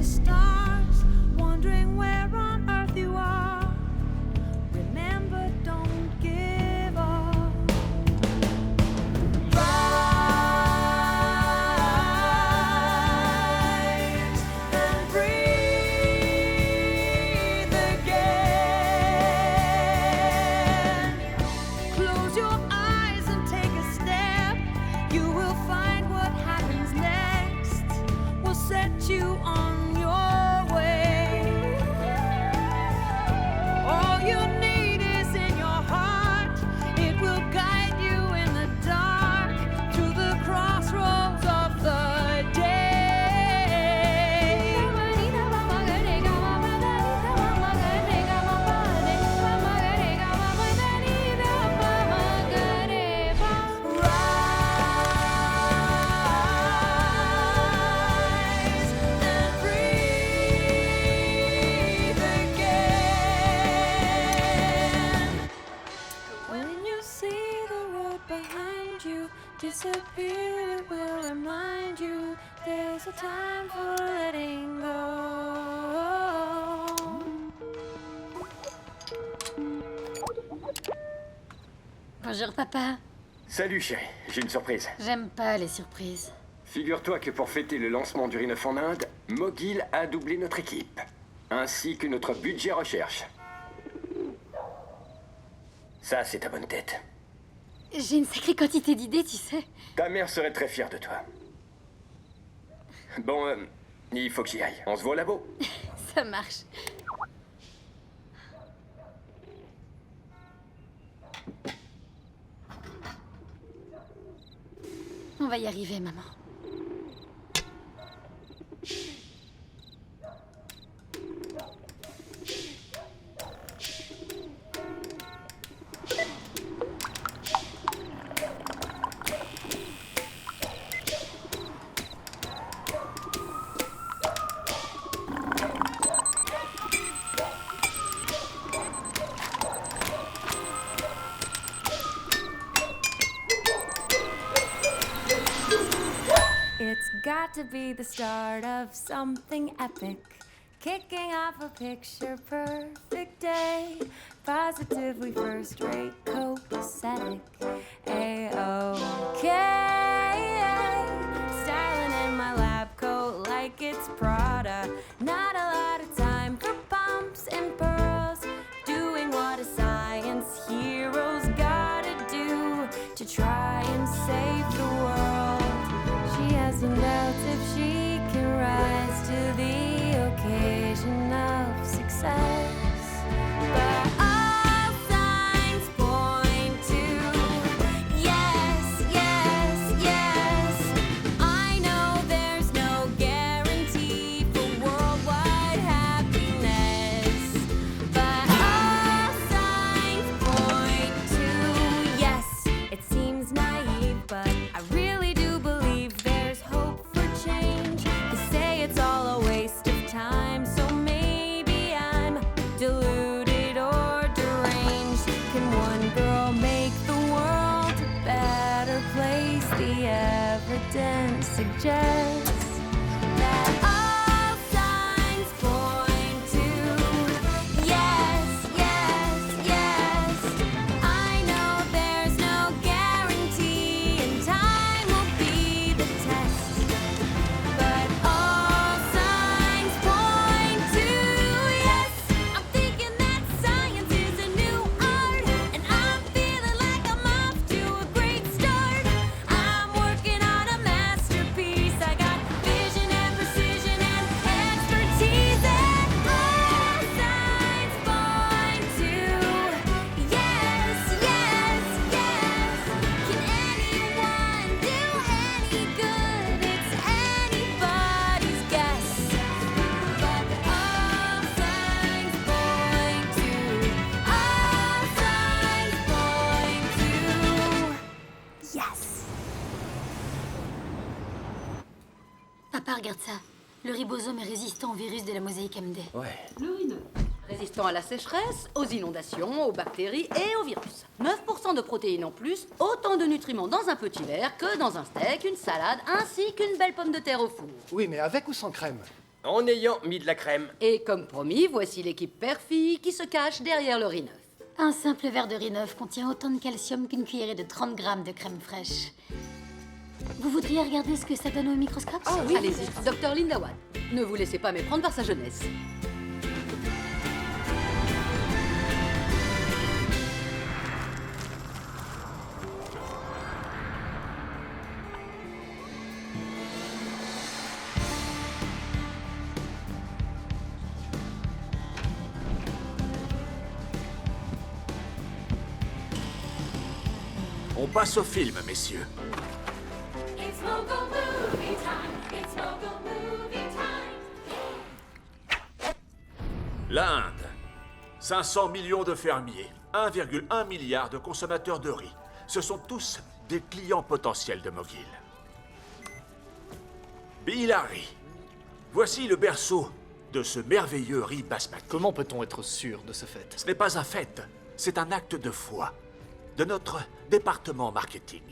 the stars, wondering where on earth you are. Remember, don't give up. Rise and breathe again. Close your eyes and take a step. You will find what happens next will set you on your way. All you need is in your heart. It will guide you in the dark to the crossroads of the day. Rise and breathe again. When you see the road behind you disappear, it will remind you there's a time for letting go. Bonjour papa. Salut chérie, j'ai une surprise. J'aime pas les surprises. Figure-toi que pour fêter le lancement du Rhinof en Inde, Mogil a doublé notre équipe, ainsi que notre budget recherche. Ça, c'est ta bonne tête. J'ai une sacrée quantité d'idées, tu sais. Ta mère serait très fière de toi. Bon, il faut que j'y aille. On se voit au labo. Ça marche. On va y arriver, maman. It's got to be the start of something epic. Kicking off a picture perfect day. Positively first rate, copacetic. A-OK. Styling in my lab coat like it's Prada. Not a lot of time for pumps and pearls. Doing what a science hero's gotta do to try and save the world. She has some doubts if she can rise to the occasion of success. But all signs point to yes, yes, yes. I know there's no guarantee for worldwide happiness. But all signs point to yes. It seems naive, but I really do believe there's hope for change. They say it's all a waste of time, so maybe I'm deluded or deranged. Can one girl make the world a better place? The evidence suggests that all signs point to yes, yes, yes. I know there's no guarantee, and time will be the test. But all signs point to yes. I'm thinking that science is a new art, and I'm feeling like I'm off to a great start. I'm working on a masterpiece. I got vision and precision and expertise, and all signs point to yes, yes, yes. Can anyone do any good? It's anybody's guess. But all signs point to, all signs point to yes. Papa, regarde ça. Le ribosome est résistant au virus de la mosaïque MD. Ouais. Le Rhino. Résistant à la sécheresse, aux inondations, aux bactéries et aux virus. 9% de protéines en plus, autant de nutriments dans un petit verre que dans un steak, une salade, ainsi qu'une belle pomme de terre au four. Oui, mais avec ou sans crème? en ayant mis de la crème. Et comme promis, voici l'équipe père-fille qui se cache derrière le riz neuf. Un simple verre de riz neuf contient autant de calcium qu'une cuillerée de 30 grammes de crème fraîche. Vous voudriez regarder ce que ça donne au microscope? Ah oui, allez-y. Docteur Linda Watt, ne vous laissez pas méprendre par sa jeunesse. On passe au film, messieurs. It's Mogul movie time. It's Mogul movie time. L'Inde. 500 millions de fermiers, 1,1 milliard de consommateurs de riz. Ce sont tous des clients potentiels de Mogil. Bihari. Voici le berceau de ce merveilleux riz basmati. Comment peut-on être sûr de ce fait? Ce n'est pas un fait, c'est un acte de foi de notre département marketing.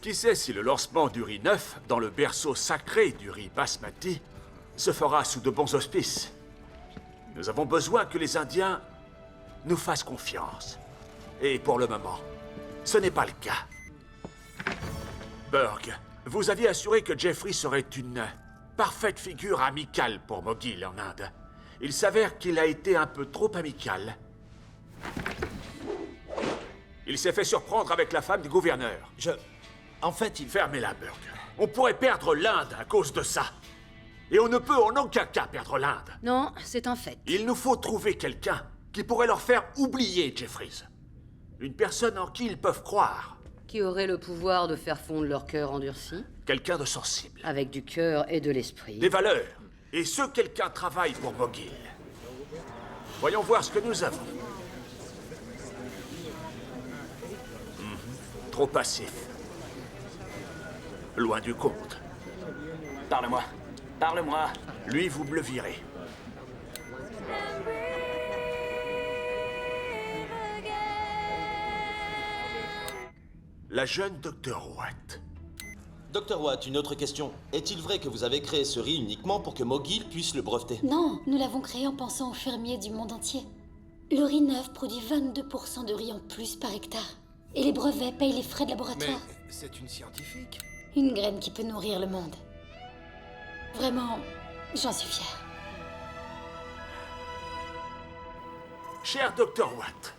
Qui sait si le lancement du riz neuf dans le berceau sacré du riz basmati se fera sous de bons auspices. Nous avons besoin que les Indiens nous fassent confiance. Et pour le moment, ce n'est pas le cas. Burg, vous aviez assuré que Jeffrey serait une parfaite figure amicale pour Mogil en Inde. Il s'avère qu'il a été un peu trop amical. Il s'est fait surprendre avec la femme du gouverneur. En fait, Fermez-la, Burg. On pourrait perdre l'Inde à cause de ça. Et on ne peut en aucun cas perdre l'Inde. Non, c'est un fait. Il nous faut trouver quelqu'un qui pourrait leur faire oublier Jeffries. Une personne en qui ils peuvent croire. Qui aurait le pouvoir de faire fondre leur cœur endurci? Quelqu'un de sensible. Avec du cœur et de l'esprit. Des valeurs. Et ce quelqu'un travaille pour Mogil. Voyons voir ce que nous avons. Trop passif. Loin du compte. Parle-moi. Parle-moi. Lui, vous me le virez. La jeune Dr. Watt. Docteur Watt, une autre question. Est-il vrai que vous avez créé ce riz uniquement pour que Mogil puisse le breveter? Non, nous l'avons créé en pensant aux fermiers du monde entier. Le riz neuf produit 22% de riz en plus par hectare. Et les brevets payent les frais de laboratoire. c'est une scientifique. Une graine qui peut nourrir le monde. Vraiment, j'en suis fière. Cher Dr. Watt,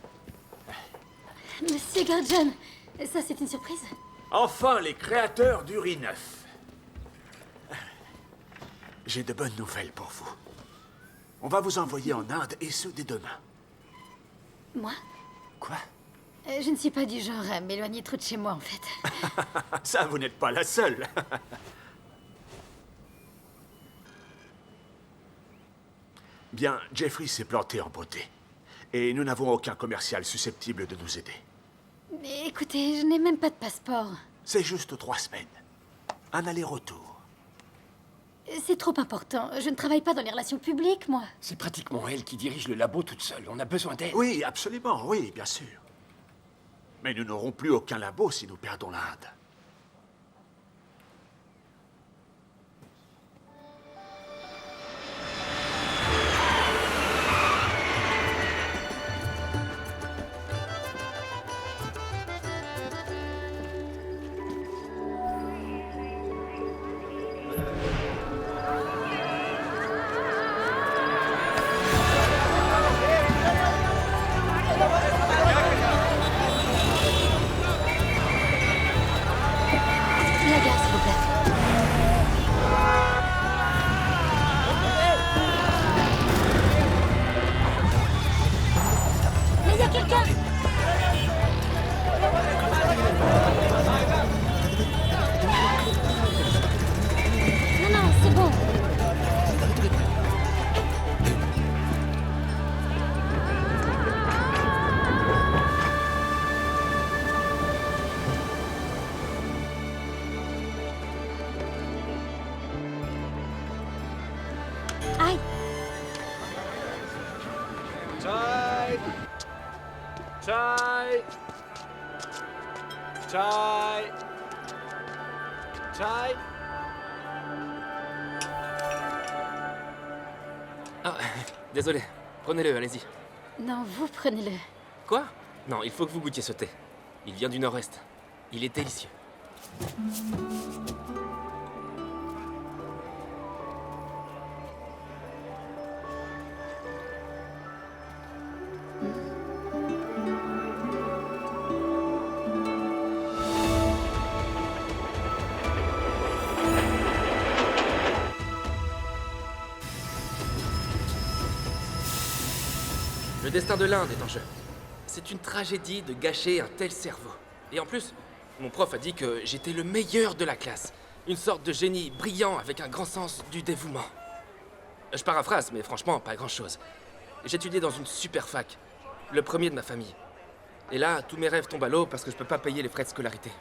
Monsieur Gurdon, ça c'est une surprise? enfin les créateurs du riz neuf. J'ai de bonnes nouvelles pour vous. On va vous envoyer en Inde, et ce dès demain. Moi? Quoi? Je ne suis pas du genre à m'éloigner trop de chez moi, en fait. Ça, vous n'êtes pas la seule. Bien, Jeffrey s'est planté en beauté. Et nous n'avons aucun commercial susceptible de nous aider. Mais écoutez, je n'ai même pas de passeport. C'est juste 3 semaines. Un aller-retour. C'est trop important. Je ne travaille pas dans les relations publiques, moi. C'est pratiquement elle qui dirige le labo toute seule. On a besoin d'elle. Oui, absolument, oui, bien sûr. Mais nous n'aurons plus aucun labo si nous perdons l'Inde. La gare, s'il vous plaît. Mais il y a quelqu'un! Non, non, c'est bon. Aïe! Chai! Chai! Chai! Chai! Ah, désolé. Prenez-le, allez-y. Non, vous prenez-le. Quoi? Non, il faut que vous goûtiez ce thé. Il vient du nord-est. Il est délicieux. Le destin de l'Inde est en jeu. C'est une tragédie de gâcher un tel cerveau. Et en plus, mon prof a dit que j'étais le meilleur de la classe. Une sorte de génie brillant avec un grand sens du dévouement. Je paraphrase, mais franchement, pas grand-chose. J'étudiais dans une super fac, le premier de ma famille. Et là, tous mes rêves tombent à l'eau parce que je peux pas payer les frais de scolarité.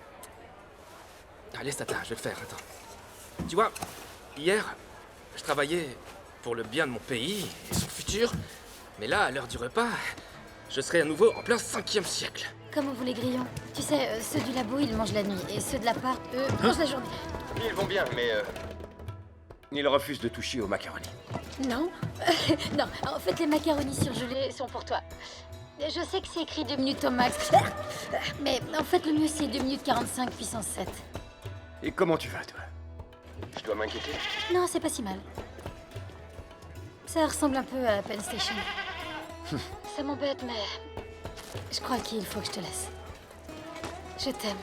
Allez, Stata, je vais le faire, attends. Tu vois, hier, je travaillais pour le bien de mon pays et son futur. Mais là, à l'heure du repas, je serai à nouveau en plein 5e siècle. Comme on vous les grillons. Tu sais, ceux du labo, ils mangent la nuit. Et ceux de l'appart, eux, mangent la journée. Ils vont bien, mais... ils refusent de toucher aux macaronis. Non. Non, en fait, les macaronis surgelés sont pour toi. Je sais que c'est écrit 2 minutes au max. Mais en fait, le mieux, c'est 2 minutes 45 puissance 7. Et comment tu vas, toi? Je dois m'inquiéter? Non, c'est pas si mal. Ça ressemble un peu à la Penn Station. Ça m'embête, mais... je crois qu'il faut que je te laisse. Je t'aime.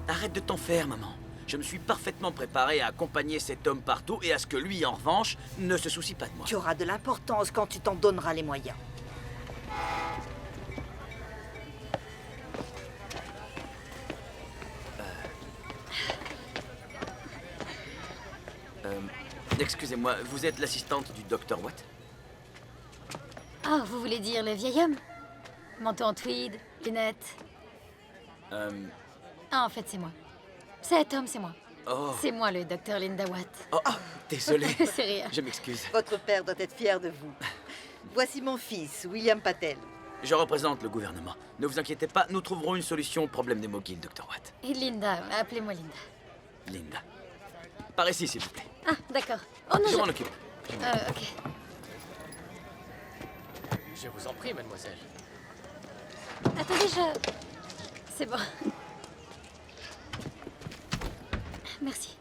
Arrête de t'en faire, maman. Je me suis parfaitement préparé à accompagner cet homme partout et à ce que lui, en revanche, ne se soucie pas de moi. Tu auras de l'importance quand tu t'en donneras les moyens. Excusez-moi, vous êtes l'assistante du Dr. Watt? Ah, vous voulez dire le vieil homme? Manteau en tweed, lunettes... Ah, en fait, c'est moi. Cet homme, c'est moi. Oh. C'est moi, le docteur Linda Watt. Oh, désolé. C'est rien. Je m'excuse. Votre père doit être fier de vous. Voici mon fils, William Patel. Je représente le gouvernement. Ne vous inquiétez pas, nous trouverons une solution au problème des mogiles, Dr. Watt. Et Linda, appelez-moi Linda. Linda. Par ici, s'il vous plaît. Ah, d'accord. Oh non, Je m'en occupe. Ok. Je vous en prie, mademoiselle. Attendez, c'est bon. Merci.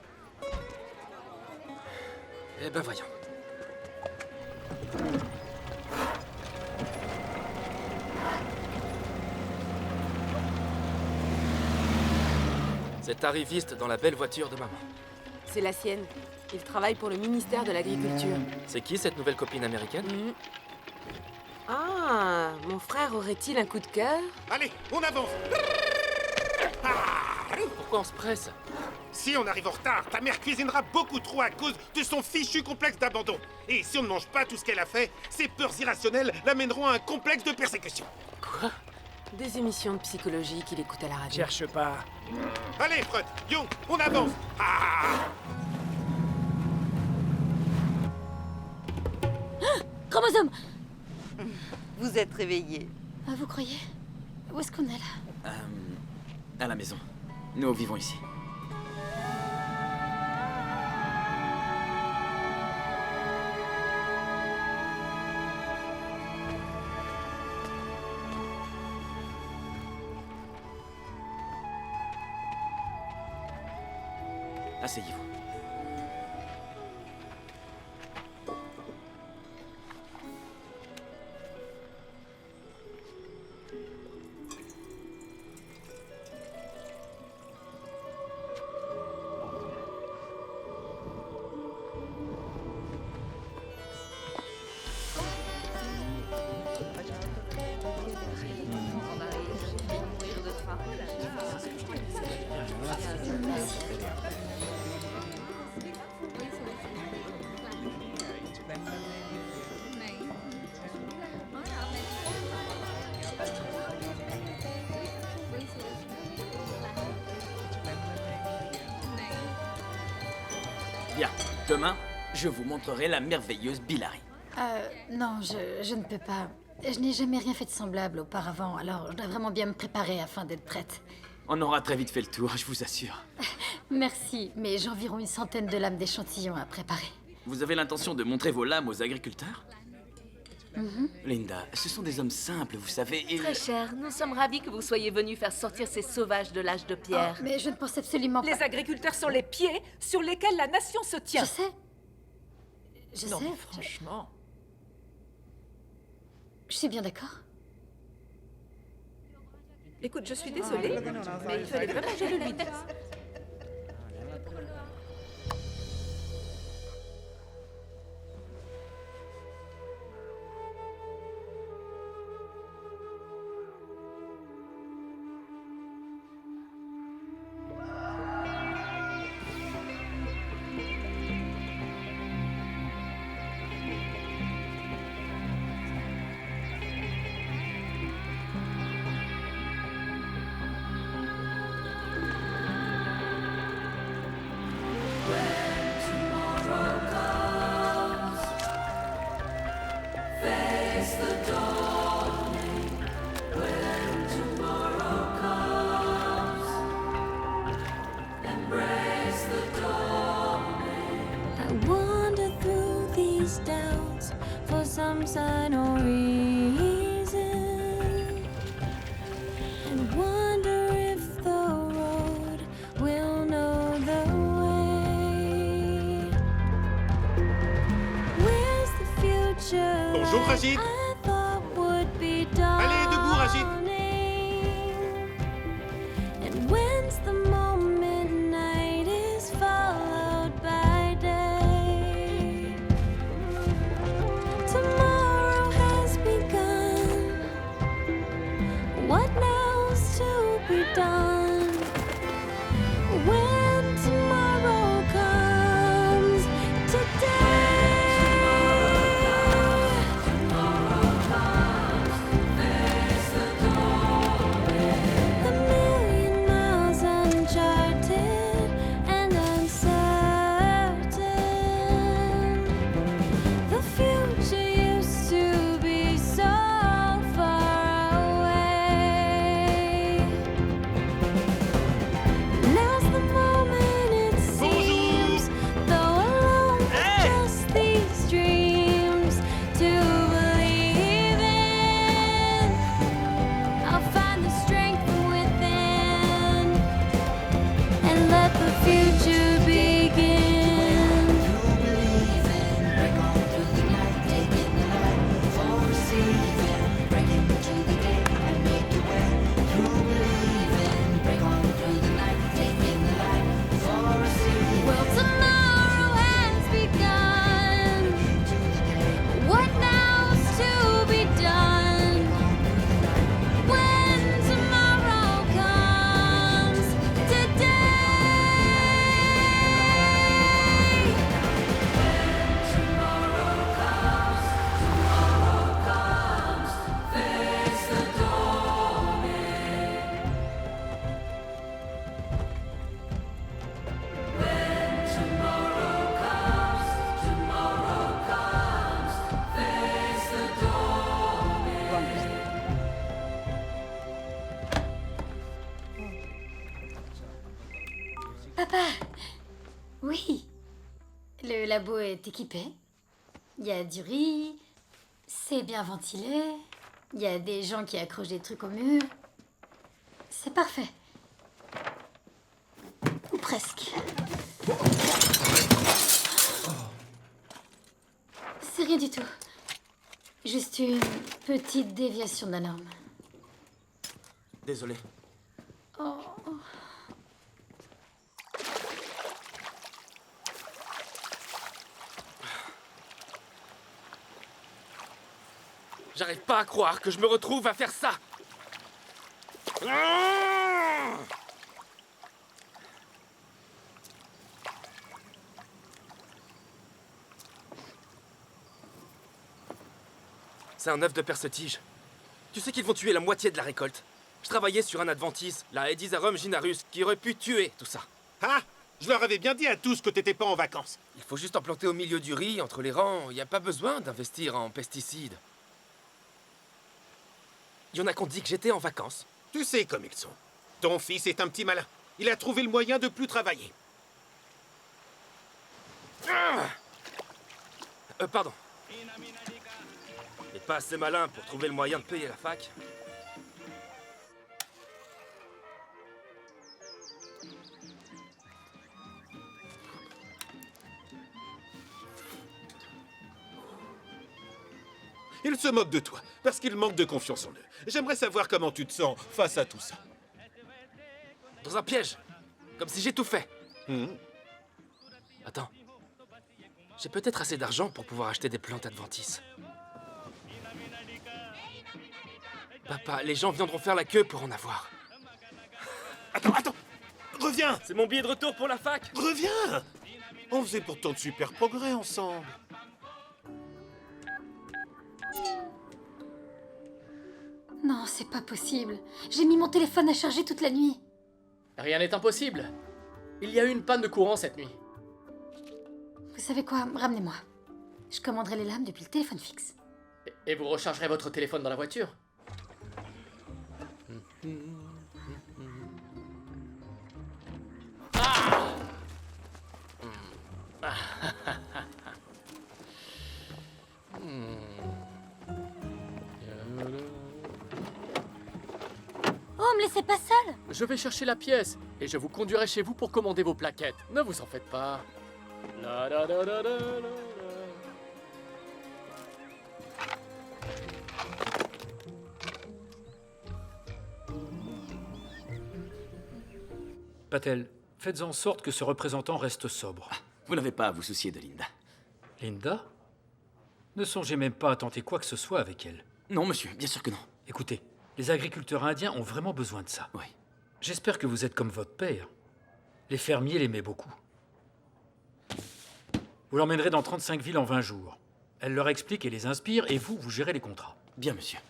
Eh ben voyons. Cet arriviste dans la belle voiture de maman. C'est la sienne. Il travaille pour le ministère de l'Agriculture. C'est qui cette nouvelle copine américaine? Ah, mon frère aurait-il un coup de cœur? Allez, on avance. Pourquoi on se presse? Si on arrive en retard, ta mère cuisinera beaucoup trop à cause de son fichu complexe d'abandon. Et si on ne mange pas tout ce qu'elle a fait, ses peurs irrationnelles l'amèneront à un complexe de persécution. Quoi? Des émissions de psychologie qu'il écoute à la radio. Cherche pas. Allez, Freud, Young, on avance. Chromosome! Vous êtes réveillés. Ah, vous croyez? Où est-ce qu'on est là? À la maison. Nous vivons ici. Asseyez-vous. Bien, demain, je vous montrerai la merveilleuse Billary. Non, je ne peux pas. Je n'ai jamais rien fait de semblable auparavant, alors je dois vraiment bien me préparer afin d'être prête. On aura très vite fait le tour, je vous assure. Merci, mais j'ai environ une centaine de lames d'échantillons à préparer. Vous avez l'intention de montrer vos lames aux agriculteurs? Linda, ce sont des hommes simples, vous savez, et... Très cher, nous sommes ravis que vous soyez venus faire sortir ces sauvages de l'âge de pierre. Mais je ne pense absolument pas... Les agriculteurs sont les pieds sur lesquels la nation se tient. Je sais. Je non, sais. mais franchement... Je suis bien d'accord. Écoute, je suis désolée, mais il fallait vraiment que je le lui dise. I wander through these doubts for some sign or reason, and wonder if the road will know the way. Where's the future? Bonjour, Rajid. I thought would be Allez, debout, Rajid. and when's the moment night is followed by day? Tomorrow has begun. What now's to be done? When tomorrow comes, today. A million miles uncharted and uncertain. The future used to be so far away. Now's the moment it seems, though alone with just these dreams to believe in. I'll find the strength within and let the future begin. Break on through the night, taking the light for receiving. Break into the day and make your way. You believe in. Break on through the night, taking the light for receiving. Well, tomorrow has begun. What now's to be done? When tomorrow comes, today. Tomorrow comes, face the dawning. When tomorrow comes, face the dawning. Papa! Oui! Le labo est équipé. Il y a du riz, c'est bien ventilé, il y a des gens qui accrochent des trucs au mur. C'est parfait. Ou presque. C'est rien du tout. Juste une petite déviation de la norme. Désolé. Oh. J'arrive pas à croire que je me retrouve à faire ça. C'est un œuf de perce-tige. Tu sais qu'ils vont tuer la moitié de la récolte. Je travaillais sur un Adventis, la Edisarum ginarus, qui aurait pu tuer tout ça. Ah! Je leur avais bien dit à tous que t'étais pas en vacances. Il faut juste en planter au milieu du riz, entre les rangs. Il n'y a pas besoin d'investir en pesticides. y en a qu'on dit que j'étais en vacances. Tu sais comme ils sont. Ton fils est un petit malin. Il a trouvé le moyen de plus travailler. Pardon. Mais pas assez malin pour trouver le moyen de payer la fac. Il se moque de toi, parce qu'il manque de confiance en eux. J'aimerais savoir comment tu te sens face à tout ça. Dans un piège. Comme si j'ai tout fait. Attends. J'ai peut-être assez d'argent pour pouvoir acheter des plantes adventices. Papa, les gens viendront faire la queue pour en avoir. Attends, reviens. C'est mon billet de retour pour la fac. Reviens. On faisait pourtant de super progrès ensemble. Non, c'est pas possible. J'ai mis mon téléphone à charger toute la nuit. Rien n'est impossible. Il y a eu une panne de courant cette nuit. Vous savez quoi? Ramenez-moi. Je commanderai les lames depuis le téléphone fixe. Et vous rechargerez votre téléphone dans la voiture. Oh, me laissez pas seule! Je vais chercher la pièce et je vous conduirai chez vous pour commander vos plaquettes. Ne vous en faites pas. La, la, la, la, la, la. Patel, faites en sorte que ce représentant reste sobre. Vous n'avez pas à vous soucier de Linda. Linda? Ne songez même pas à tenter quoi que ce soit avec elle. Non, monsieur, bien sûr que non. Écoutez, les agriculteurs indiens ont vraiment besoin de ça. Oui. J'espère que vous êtes comme votre père. Les fermiers l'aimaient beaucoup. Vous l'emmènerez dans 35 villes en 20 jours. Elle leur explique et les inspire, et vous, vous gérez les contrats. Bien, monsieur.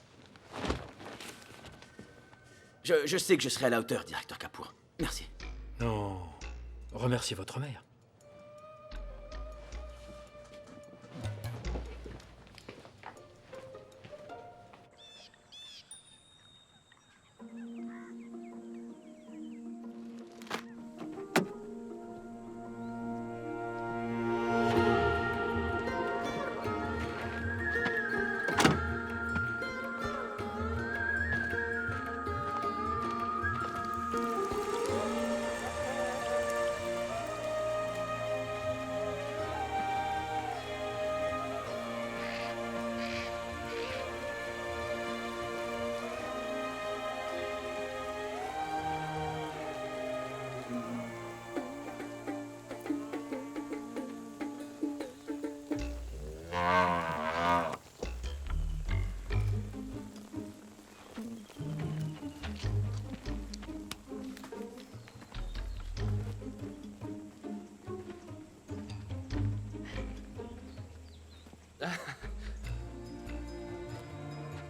Je sais que je serai à la hauteur, directeur Kapoor. Merci. Non. Remerciez votre mère.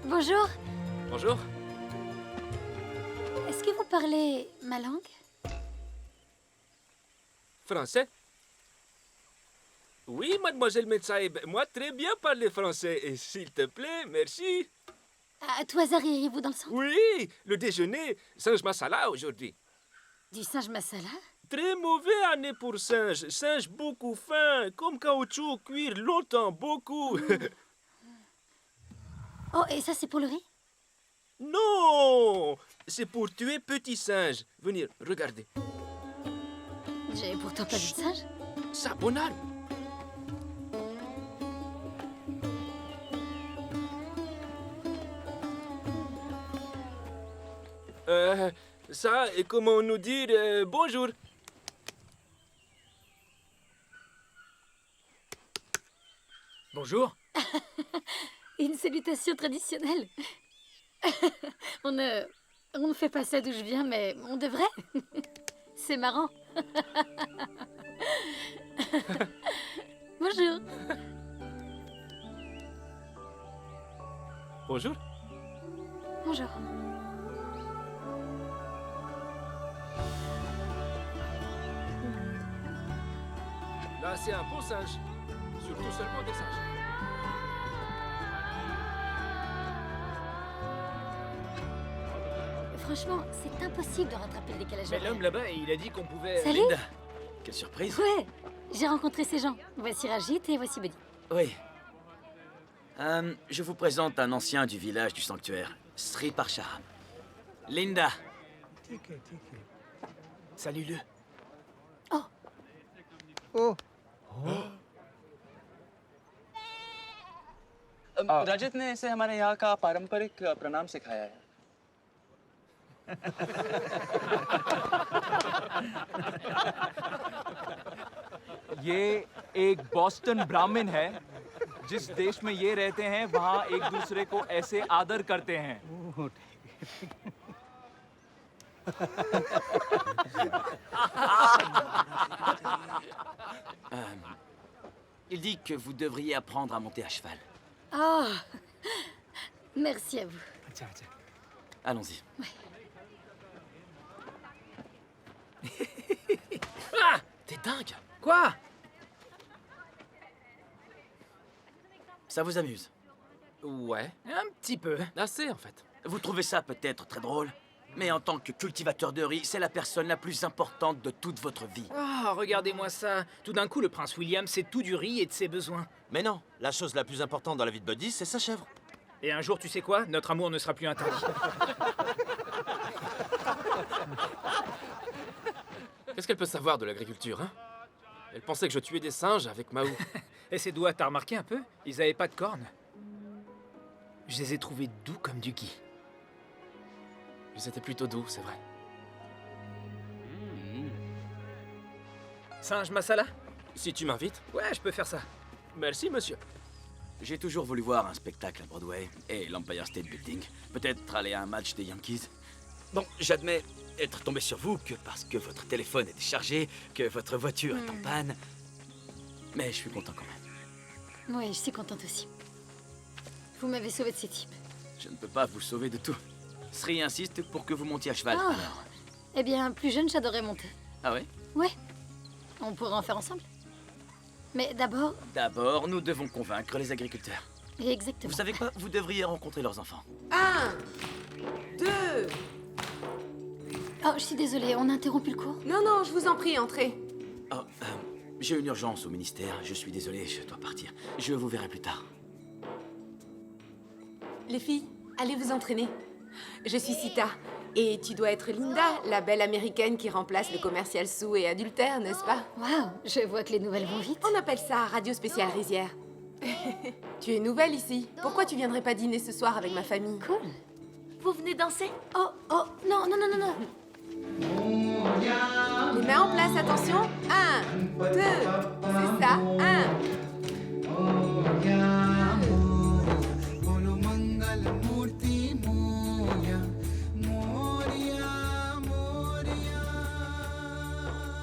Bonjour. Bonjour. Est-ce que vous parlez ma langue? Français? Oui, mademoiselle Metsaïb, moi très bien parler français. Et s'il te plaît, merci. À tout hasard, iriez-vous dans le centre? Oui, le déjeuner, singe masala aujourd'hui. Du singe masala? Très mauvais année pour singe. Singe beaucoup fin, comme caoutchouc, cuire longtemps, beaucoup. Oh, et ça, c'est pour le riz? Non, c'est pour tuer petit singe. Venir, regardez. J'ai pourtant pas vu de singe. Ça, bon âne. Ça, et comment nous dire bonjour. Bonjour. Une salutation traditionnelle. On ne fait pas ça d'où je viens, mais on devrait. C'est marrant. Bonjour. Bonjour. Bonjour. Là, c'est un beau singe. Surtout seulement des singes. franchement, c'est impossible de rattraper le décalage Mais horaire. l'homme là-bas, il a dit qu'on pouvait... Salut. Linda, quelle surprise. Ouais, j'ai rencontré ces gens. Voici Rajit et voici Buddy. Oui. Je vous présente un ancien du village du sanctuaire, Sri Parsharam. Linda. Salue-le. Oh. Oh. रजत ने इसे हमारे यहाँ का पारंपरिक प्रणाम सिखाया है। ये एक बॉस्टन ब्राह्मण है। जिस देश में ये रहते हैं वहाँ एक दूसरे को ऐसे आदर करते हैं। Il dit que vous devriez apprendre à monter à cheval. Oh. Merci à vous. Allons-y. Ah! T'es dingue! Quoi? Ça vous amuse? Ouais. Un petit peu. Assez, en fait. Vous trouvez ça peut-être très drôle, mais en tant que cultivateur de riz, c'est la personne la plus importante de toute votre vie. Ah, regardez-moi ça. Tout d'un coup, le prince William sait tout du riz et de ses besoins. Mais non, la chose la plus importante dans la vie de Buddy, c'est sa chèvre. Et un jour, tu sais quoi? Notre amour ne sera plus interdit. Qu'est-ce qu'elle peut savoir de l'agriculture, hein? Elle pensait que je tuais des singes avec Mahou. Et ses doigts, t'as remarqué un peu? Ils avaient pas de cornes. Je les ai trouvés doux comme du gui. Ils étaient plutôt doux, c'est vrai. Singe masala? Si tu m'invites. Ouais, je peux faire ça. Merci, monsieur. J'ai toujours voulu voir un spectacle à Broadway et l'Empire State Building. Peut-être aller à un match des Yankees. Bon, j'admets être tombé sur vous que parce que votre téléphone est déchargé, que votre voiture est en panne. Mais je suis content quand même. Oui, je suis contente aussi. Vous m'avez sauvé de ces types. Je ne peux pas vous sauver de tout. Sri insiste pour que vous montiez à cheval. Oh. Alors. Eh bien, plus jeune, j'adorais monter. Ah ouais? Ouais. On pourrait en faire ensemble. Mais d'abord... D'abord, nous devons convaincre les agriculteurs. Exactement. Vous savez quoi? Vous devriez rencontrer leurs enfants. 1, 2... Oh, je suis désolée, on a interrompu le cours? Non, non, je vous en prie, entrez. Oh, j'ai une urgence au ministère. Je suis désolé, je dois partir. Je vous verrai plus tard. Les filles, allez vous entraîner. Je suis Sita. Et tu dois être Linda, la belle américaine qui remplace le commercial sous et adultère, n'est-ce pas? Waouh, je vois que les nouvelles vont vite. On appelle ça Radio Spéciale Rizière. Tu es nouvelle ici. Pourquoi tu viendrais pas dîner ce soir avec ma famille? Cool. Vous venez danser? Oh, oh, non, non, non, non, non. Les mains en place, attention. 1, 2, c'est ça, 1.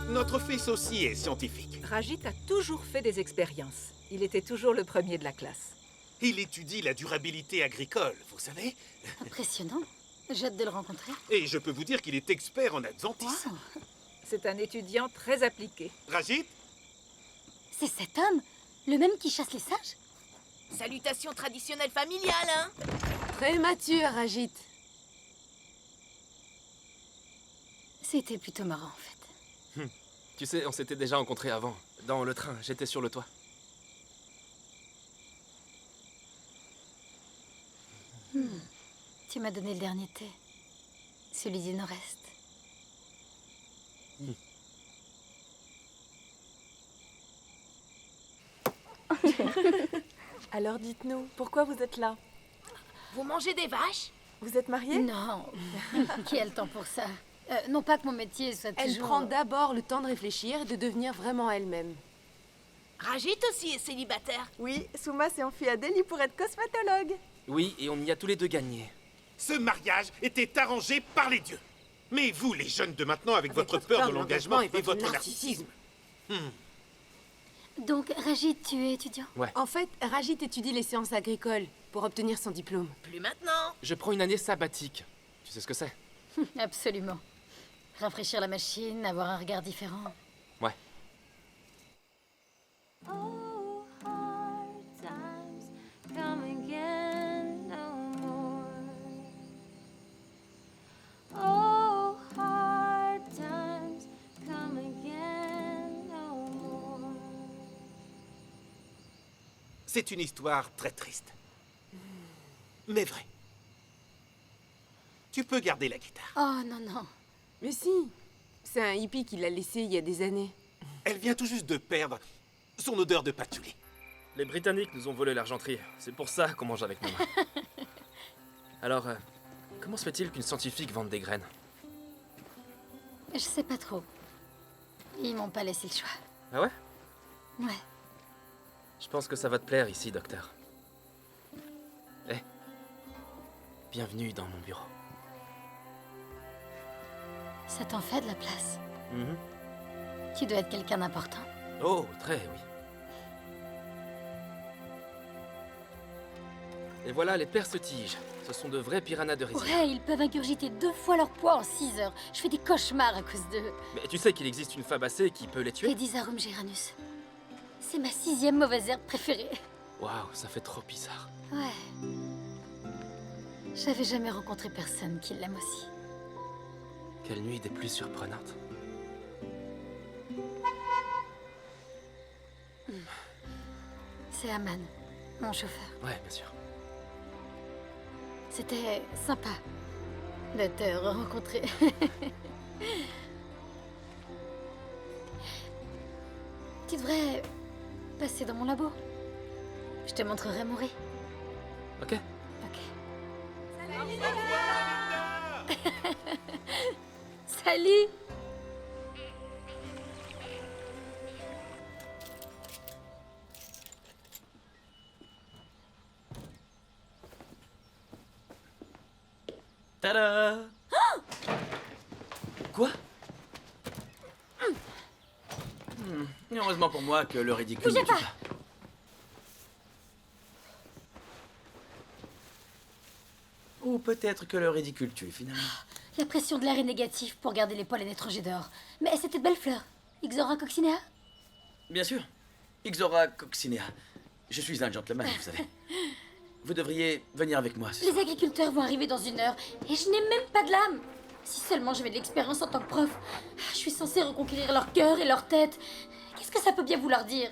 Notre fils aussi est scientifique. Rajit a toujours fait des expériences. Il était toujours le premier de la classe. Il étudie la durabilité agricole, vous savez. Impressionnant. J'ai hâte de le rencontrer. Et je peux vous dire qu'il est expert en adventisme. Wow. C'est un étudiant très appliqué. Rajit? C'est cet homme? Le même qui chasse les singes? Salutations traditionnelles familiales, hein? Très mature, Rajit. C'était plutôt marrant, en fait. Tu sais, on s'était déjà rencontrés avant. Dans le train, j'étais sur le toit. Tu m'as donné le dernier thé. Celui du Nord-Est. Alors dites-nous, pourquoi vous êtes là? Vous mangez des vaches? Vous êtes mariée? Non. Qui a le temps pour ça? Non pas que mon métier soit toujours... Elle prend d'abord le temps de réfléchir et de devenir vraiment elle-même. Rajit aussi est célibataire. Oui, Souma s'est enfuie à Delhi pour être cosmétologue. Oui, et on y a tous les deux gagné. Ce mariage était arrangé par les dieux. Mais vous, les jeunes de maintenant, avec votre peur de l'engagement et votre narcissisme. Donc, Rajit, tu es étudiant? Ouais. En fait, Rajit étudie les sciences agricoles pour obtenir son diplôme. Plus maintenant. Je prends une année sabbatique. Tu sais ce que c'est? Absolument. Rafraîchir la machine, avoir un regard différent. Ouais. Oh, hard times come again no more. C'est une histoire très triste. Mais vrai. Tu peux garder la guitare. Oh non, non. Mais si, c'est un hippie qui l'a laissé il y a des années. Elle vient tout juste de perdre son odeur de patchouli. Les Britanniques nous ont volé l'argenterie. C'est pour ça qu'on mange avec nos mains. Alors, comment se fait-il qu'une scientifique vende des graines? Je sais pas trop. Ils m'ont pas laissé le choix. Ah ouais? Ouais. Je pense que ça va te plaire ici, docteur. Eh, bienvenue dans mon bureau. Ça t'en fait de la place. Mhm. Tu dois être quelqu'un d'important. Oh, très, oui. Et voilà les perce-tiges. Ce sont de vrais piranhas de rizière. Ouais, ils peuvent ingurgiter 2 fois leur poids en 6 heures. Je fais des cauchemars à cause d'eux. Mais tu sais qu'il existe une fabacée qui peut les tuer? Edisarum geranus. C'est ma 6e mauvaise herbe préférée. Waouh, ça fait trop bizarre. Ouais. J'avais jamais rencontré personne qui l'aime aussi. Quelle nuit des plus surprenantes. C'est Aman, mon chauffeur. Ouais, bien sûr. C'était sympa de te rencontrer. Tu devrais passer dans mon labo. Je te montrerai mon riz. Ok. Ok. Salut. Tada! Quoi? Heureusement pour moi que le ridicule ne tue pas. Ou peut-être que le ridicule tue, finalement. La pression de l'air est négative pour garder les pollens étrangers dehors. Mais c'était de belles fleurs. Ixora coccinea? Bien sûr. Ixora coccinea. Je suis un gentleman, vous savez. Vous devriez venir avec moi. Les agriculteurs vont arriver dans 1 heure et je n'ai même pas de lame. Si seulement j'avais de l'expérience en tant que prof. Je suis censée reconquérir leur cœur et leur tête. Qu'est-ce que ça peut bien vouloir dire?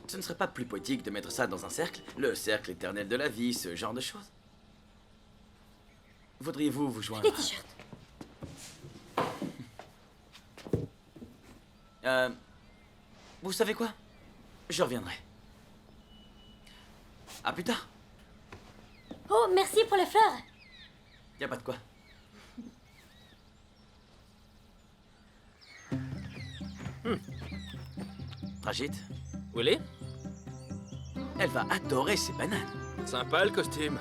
Ce ne serait pas plus poétique de mettre ça dans un cercle? Le cercle éternel de la vie, ce genre de choses. Voudriez-vous vous joindre? Les t-shirts. Vous savez quoi? Je reviendrai. À plus tard. Oh, merci pour les fleurs. Y a pas de quoi. Rajit? Willy? Elle va adorer ces bananes. Sympa le costume.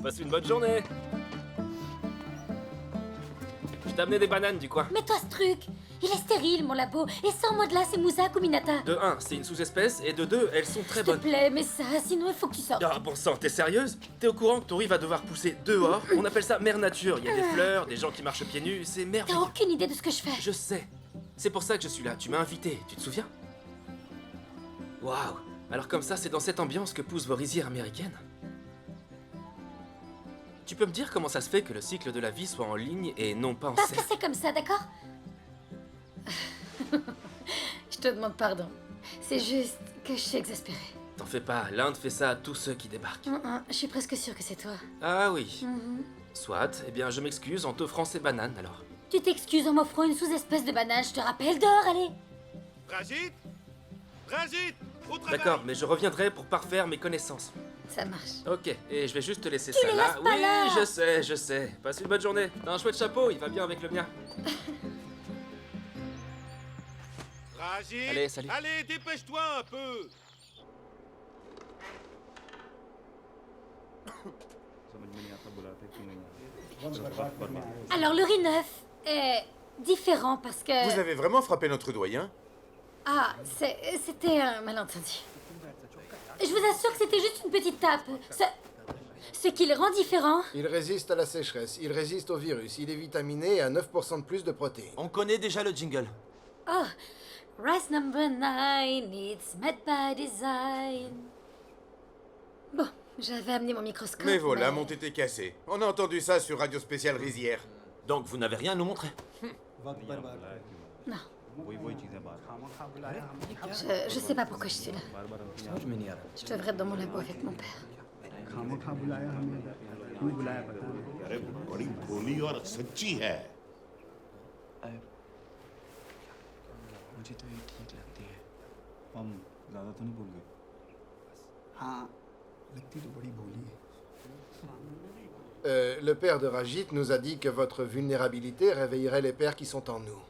Passe une bonne journée. Je t'ai amené des bananes du coin. Mets-toi ce truc. Il est stérile, mon labo. Et sans moi de là, c'est Moussa Kuminata. De 1, c'est une sous-espèce, et de 2, elles sont très bonnes. S'il te plaît, mais ça, sinon il faut que tu sortes. Ah bon sang, t'es sérieuse? T'es au courant que ton riz va devoir pousser dehors? On appelle ça mère nature. Il y a des fleurs, des gens qui marchent pieds nus, c'est merveilleux. T'as aucune idée de ce que je fais. Je sais. C'est pour ça que je suis là. Tu m'as invité, tu te souviens? Waouh. Alors comme ça, c'est dans cette ambiance que poussent vos rizières américaines? Tu peux me dire comment ça se fait que le cycle de la vie soit en ligne et non pas en Parce que cercle? c'est comme ça, d'accord? Je te demande pardon. C'est juste que je suis exaspérée. T'en fais pas, l'Inde fait ça à tous ceux qui débarquent. Je suis presque sûre que c'est toi. Ah oui. Mhm. Soit, eh bien je m'excuse en t'offrant ces bananes alors. Tu t'excuses en m'offrant une sous-espèce de banane, je te rappelle. Dehors, allez. Rajit? Rajit? Au travail! D'accord, mais je reviendrai pour parfaire mes connaissances. Ça marche. Ok, et je vais juste te laisser Tu ça les là. laisses pas Oui, là. je sais. Passe une bonne journée. T'as un chouette chapeau, il va bien avec le mien. Rajit? Allez, salut. Allez, dépêche-toi un peu! Alors, le riz neuf est différent parce que... Vous avez vraiment frappé notre doyen? Ah, c'était un malentendu. Je vous assure que c'était juste une petite tape. Ce qui le rend différent... Il résiste à la sécheresse, il résiste au virus, il est vitaminé et a 9% de plus de protéines. On connaît déjà le jingle. Oh, rice number 9, it's made by design. Bon, j'avais amené mon microscope. Mais voilà, mon tété cassé. On a entendu ça sur Radio Spéciale Rizière. Donc vous n'avez rien à nous montrer? Non. Je sais pas pourquoi je suis là. Je devrais être dans mon labo avec mon père. अरे बड़ी भोली और सच्ची है मुझे तो ये ठीक लगती है हम ज़्यादा तो नहीं भूल गए हाँ लगती तो बड़ी भोली है Le père de Rajit nous a dit que votre vulnérabilité réveillerait les pères qui sont en nous.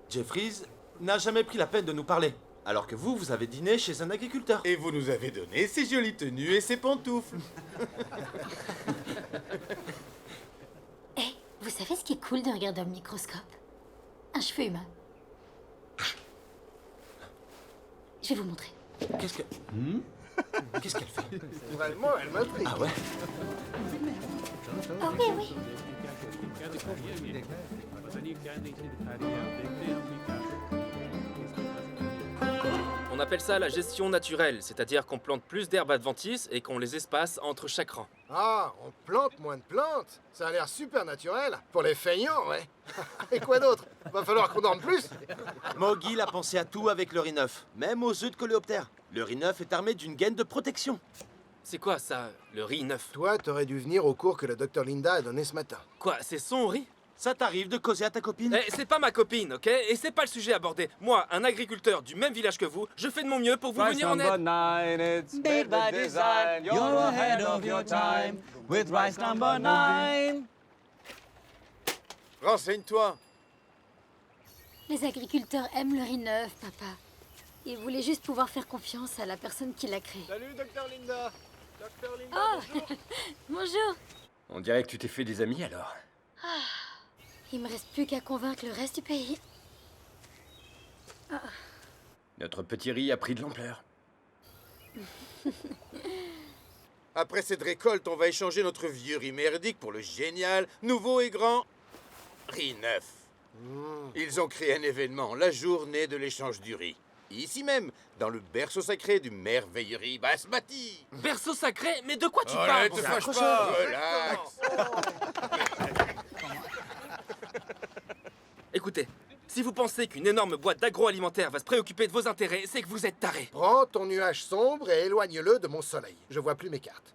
Jeffries n'a jamais pris la peine de nous parler. Alors que vous, vous avez dîné chez un agriculteur. Et vous nous avez donné ces jolies tenues et ces pantoufles. Hé, vous savez ce qui est cool de regarder au microscope? Un cheveu humain. Je vais vous montrer. Qu'est-ce que... Qu'est-ce qu'elle fait? Vraiment, elle m'intrigue. Ah ouais? Oh oui, oui. On appelle ça la gestion naturelle, c'est-à-dire qu'on plante plus d'herbes adventices et qu'on les espace entre chaque rang. Ah, on plante moins de plantes. Ça a l'air super naturel. Pour les feignants, ouais. Et quoi d'autre? Va falloir qu'on dorme plus. Mogil a pensé à tout avec le riz neuf, même aux œufs de coléoptère. Le riz neuf est armé d'une gaine de protection. C'est quoi ça, le riz neuf? Toi, t'aurais dû venir au cours que le docteur Linda a donné ce matin. Quoi, c'est son riz? Ça t'arrive de causer à ta copine? Eh, c'est pas ma copine, ok? Et c'est pas le sujet abordé. Moi, un agriculteur du même village que vous, je fais de mon mieux pour vous venir en aide. 9, it's made by design. You're ahead of your time with rice number 9. Renseigne-toi. Les agriculteurs aiment le riz neuf, papa. Ils voulaient juste pouvoir faire confiance à la personne qui l'a créé. Salut, docteur Linda. Docteur Linda, Oh, bonjour. bonjour. On dirait que tu t'es fait des amis alors. Il me reste plus qu'à convaincre le reste du pays. Ah. Notre petit riz a pris de l'ampleur. Après cette récolte, on va échanger notre vieux riz merdique pour le génial, nouveau et grand riz neuf. Ils ont créé un événement, la journée de l'échange du riz. Ici même, dans le berceau sacré du merveilleux riz basmati. Berceau sacré? Mais de quoi tu Oh, parles? ne te fâche pas, relax. Écoutez, si vous pensez qu'une énorme boîte d'agroalimentaire va se préoccuper de vos intérêts, c'est que vous êtes tarés. Prends ton nuage sombre et éloigne-le de mon soleil. Je vois plus mes cartes.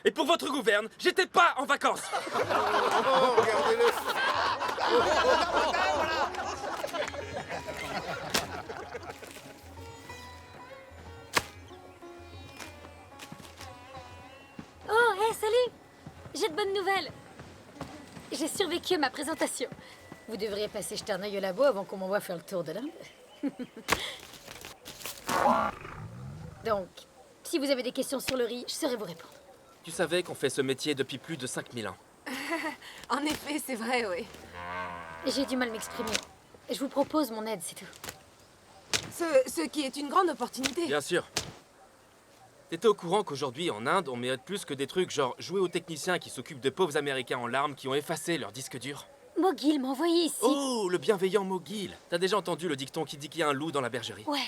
Et pour votre gouverne, j'étais pas en vacances. Oh, regardez-le. Oh, hé, salut! J'ai de bonnes nouvelles. J'ai survécu à ma présentation. Vous devriez passer jeter un œil au labo avant qu'on m'envoie faire le tour de l'Inde. Donc, si vous avez des questions sur le riz, je saurai vous répondre. Tu savais qu'on fait ce métier depuis plus de 5000 ans. En effet, c'est vrai, oui. J'ai du mal à m'exprimer. Je vous propose mon aide, c'est tout. Ce qui est une grande opportunité. Bien sûr. T'étais au courant qu'aujourd'hui, en Inde, on mérite plus que des trucs genre jouer aux techniciens qui s'occupent de pauvres Américains en larmes qui ont effacé leur disque dur? Mogil m'a envoyé ici. Oh, le bienveillant Mogil. T'as déjà entendu le dicton qui dit qu'il y a un loup dans la bergerie? Ouais.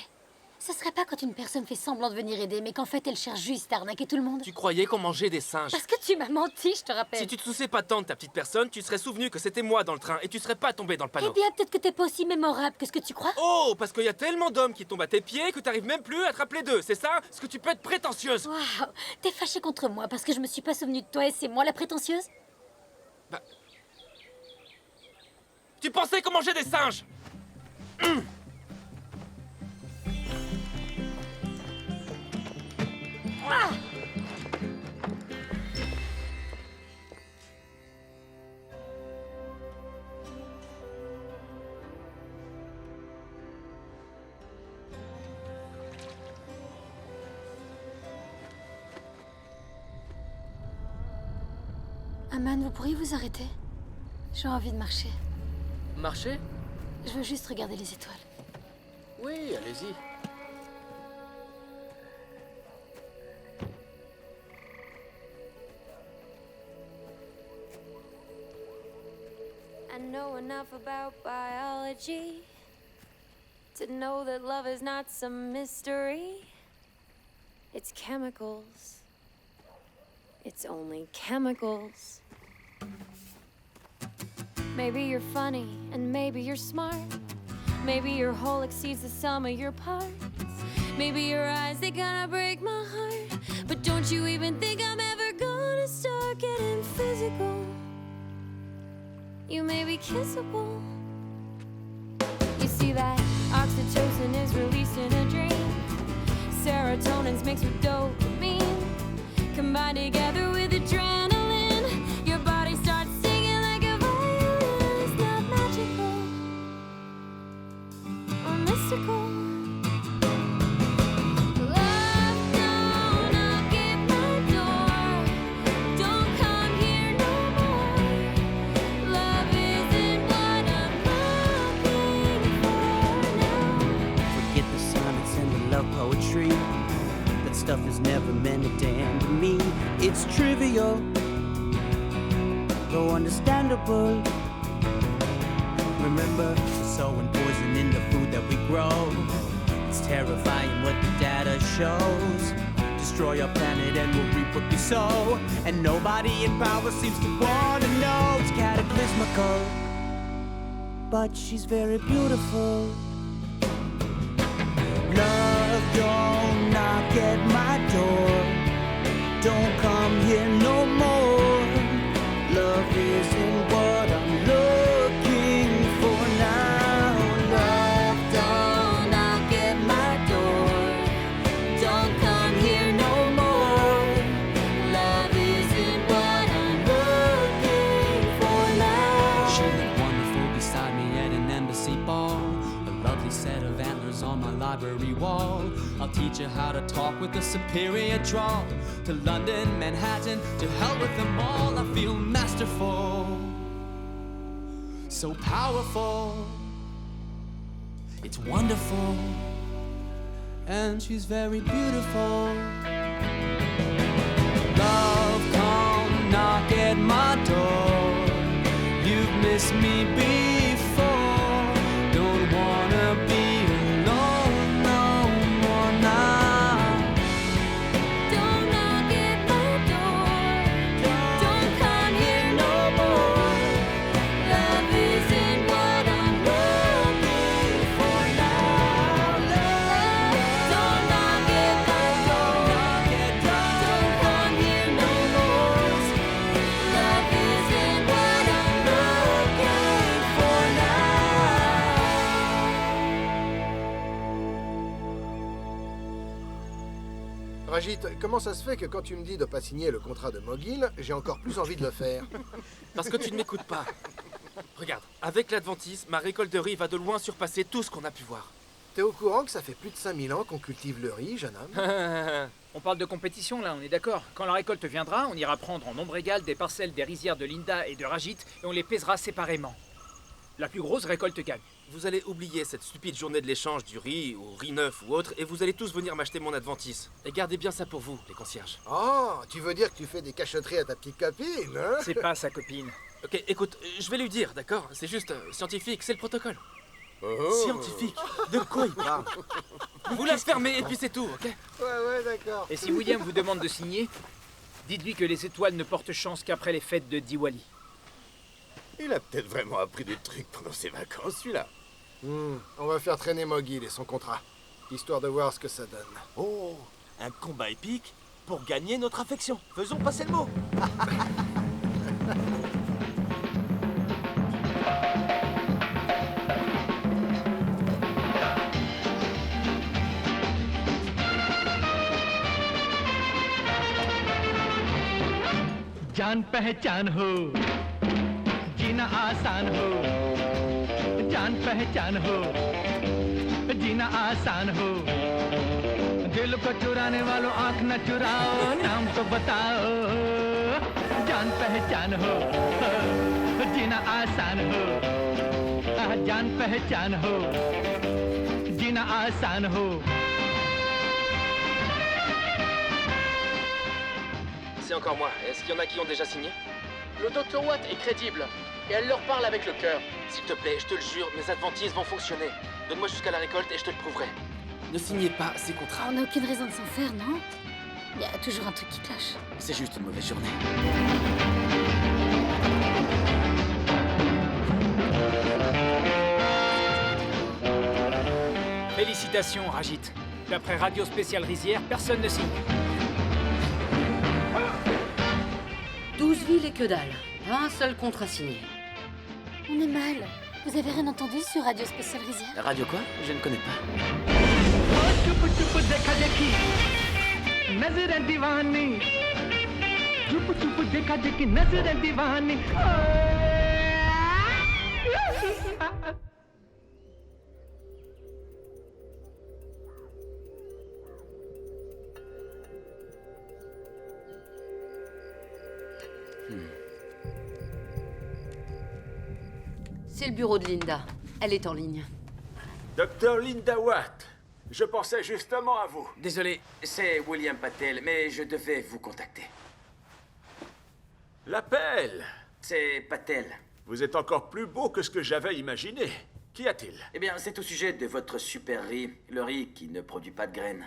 Ce serait pas quand une personne fait semblant de venir aider, mais qu'en fait elle cherche juste à arnaquer tout le monde? Tu croyais qu'on mangeait des singes? Parce que tu m'as menti, je te rappelle. Si tu te souciais pas tant de ta petite personne, tu serais souvenu que c'était moi dans le train et tu serais pas tombé dans le panneau. Eh bien, peut-être que t'es pas aussi mémorable que ce que tu crois. Oh, parce qu'il y a tellement d'hommes qui tombent à tes pieds que t'arrives même plus à te rappeler d'eux, c'est ça? Est-ce que tu peux être prétentieuse? Waouh, t'es fâchée contre moi parce que je me suis pas souvenue de toi et c'est moi la prétentieuse? Bah... Tu pensais qu'on mangeait des singes? Ah! Aman, vous pourriez vous arrêter? J'ai envie de marcher. Marcher? Je veux juste regarder les étoiles. Oui, allez-y. I know enough about biology to know that love is not some mystery. It's chemicals it's only chemicals. Maybe you're funny, and maybe you're smart. Maybe your whole exceeds the sum of your parts. Maybe your eyes, they gonna break my heart. But don't you even think I'm ever gonna start getting physical. You may be kissable. You see that oxytocin is released in a dream. Serotonin's mixed with dopamine. Combined together with adrenaline. Your body starts singing like a violin. It's not magical or mystical. That stuff is never meant to damn to me. It's trivial, though understandable. Remember, we're sowing poison in the food that we grow. It's terrifying what the data shows. Destroy our planet and we'll reap what we sow. And nobody in power seems to want to know. It's cataclysmical, but she's very beautiful. Love, don't knock at my door. Don't come here no more. Love isn't what I'm looking for now. Love, don't knock at my door. Don't come here no more. Love isn't what I'm looking for now. She looked wonderful beside me at an embassy ball. A lovely set of antlers on my library wall. I'll teach her how to talk with a superior drawl. To London, Manhattan, to hell with them all. I feel masterful, so powerful. It's wonderful, and she's very beautiful. Love, come knock at my door. You've missed me before. Don't wanna be Rajit, comment ça se fait que quand tu me dis de pas signer le contrat de Mogil, j'ai encore plus envie de le faire? Parce que tu ne m'écoutes pas. Regarde, avec l'Adventis, ma récolte de riz va de loin surpasser tout ce qu'on a pu voir. T'es au courant que ça fait plus de 5000 ans qu'on cultive le riz, jeune homme? On parle de compétition là, on est d'accord. Quand la récolte viendra, on ira prendre en nombre égal des parcelles des rizières de Linda et de Rajit et on les pèsera séparément. La plus grosse récolte gagne. Vous allez oublier cette stupide journée de l'échange du riz, ou riz neuf ou autre, et vous allez tous venir m'acheter mon Adventis. Et gardez bien ça pour vous, les concierges. Oh, tu veux dire que tu fais des cachotteries à ta petite copine, hein? C'est pas sa copine. Ok, écoute, je vais lui dire, d'accord? C'est juste scientifique, c'est le protocole. Oh. Scientifique? De quoi il parle? Vous la fermez et puis c'est tout, ok? Ouais, d'accord. Et si William vous demande de signer, dites-lui que les étoiles ne portent chance qu'après les fêtes de Diwali. Il a peut-être vraiment appris des trucs pendant ses vacances, celui-là. On va faire traîner Mogil et son contrat, histoire de voir ce que ça donne. Oh, un combat épique pour gagner notre affection. Faisons passer le mot. जान पहचान हो जीना आसान हो जान पहचान हो जीना आसान हो दिल को चुराने वालों आंख न चुराओ नाम तो बताओ जान पहचान हो जीना आसान हो जान पहचान हो जीना आसान हो. C'est encore moi. Est-ce qu'il y en a qui ont déjà signé? Le Dr Watt est crédible, et elle leur parle avec le cœur. S'il te plaît, je te le jure, mes Adventis vont fonctionner. Donne-moi jusqu'à la récolte et je te le prouverai. Ne signez pas ces contrats. On n'a aucune raison de s'en faire, non? Il y a toujours un truc qui cloche. C'est juste une mauvaise journée. Félicitations, Rajit. D'après Radio Spéciale Rizière, personne ne signe. 12 villes et que dalle. Pas un seul contrat signé. On est mal. Vous avez rien entendu sur Radio Spéciale Rizière? Radio quoi? Je ne connais pas. चुप चुप देखा देखी नजर दीवानी चुप चुप देखा देखी नजर दीवानी C'est le bureau de Linda. Elle est en ligne. Docteur Linda Watt, je pensais justement à vous. Désolé, c'est William Patel, mais je devais vous contacter. L'appel! C'est Patel. Vous êtes encore plus beau que ce que j'avais imaginé. Qu'y a-t-il? Eh bien, c'est au sujet de votre super riz, le riz qui ne produit pas de graines.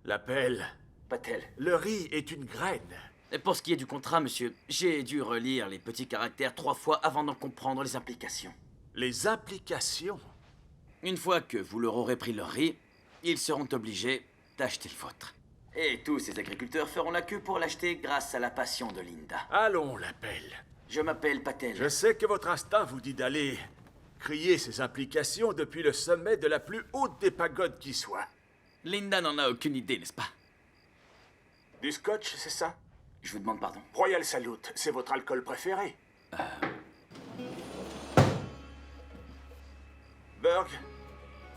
L'appel? Patel. Le riz est une graine. Et pour ce qui est du contrat, monsieur, j'ai dû relire les petits caractères 3 fois avant d'en comprendre les implications. Les implications? Une fois que vous leur aurez pris leur riz, ils seront obligés d'acheter le vôtre. Et tous ces agriculteurs feront la queue pour l'acheter grâce à la passion de Linda. Allons, l'appel. Je m'appelle Patel. Je sais que votre instinct vous dit d'aller crier ces implications depuis le sommet de la plus haute des pagodes qui soit. Linda n'en a aucune idée, n'est-ce pas? Du scotch, c'est ça? Je vous demande pardon. Royal Salute, c'est votre alcool préféré? Berg,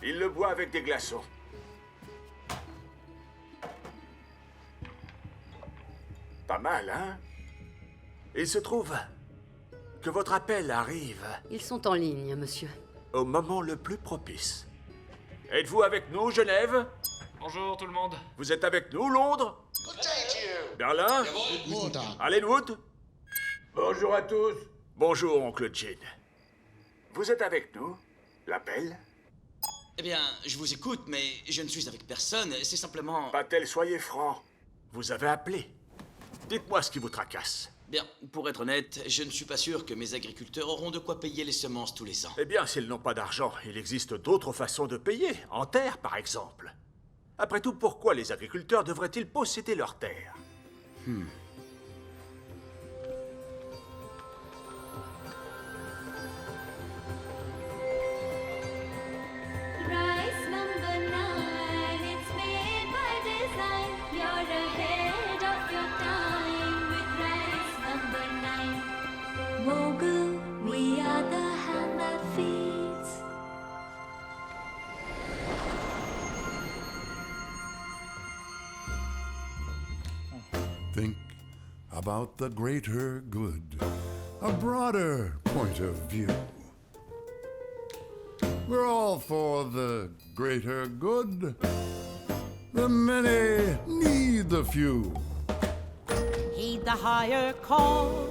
il le boit avec des glaçons. Pas mal, hein? Il se trouve que votre appel arrive Ils sont en ligne, monsieur. au moment le plus propice. Êtes-vous avec nous, Genève? Bonjour tout le monde. Vous êtes avec nous, Londres? Berlin? Allenwood? Bonjour à tous. Bonjour, oncle Jin. Vous êtes avec nous? L'appel? Eh bien, je vous écoute, mais je ne suis avec personne, c'est simplement... Patel, soyez franc. Vous avez appelé. Dites-moi ce qui vous tracasse. Bien, pour être honnête, je ne suis pas sûr que mes agriculteurs auront de quoi payer les semences tous les ans. Eh bien, s'ils n'ont pas d'argent, il existe d'autres façons de payer. En terre, par exemple. Après tout, pourquoi les agriculteurs devraient-ils posséder leurs terres? Rice number 9, it's made by design. You're ahead of your time with rice number 9. Mogul, we are the hand that feeds. Think about the greater good, a broader point of view. We're all for the greater good. The many need the few. Heed the higher call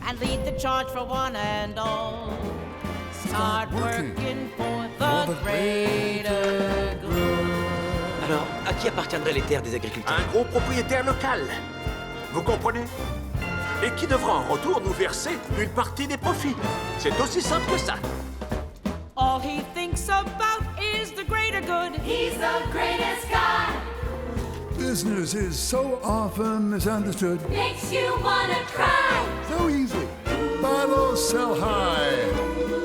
and lead the charge for one and all. Start working for the greater good. Alors, à qui appartiendraient les terres des agriculteurs? Un gros propriétaire local. Vous comprenez? Et qui devra en retour nous verser une partie des profits. C'est aussi simple que ça. All he thinks about is the greater good. He's the greatest guy. Business is so often misunderstood. Makes you wanna cry. So easy. Buy low, sell high.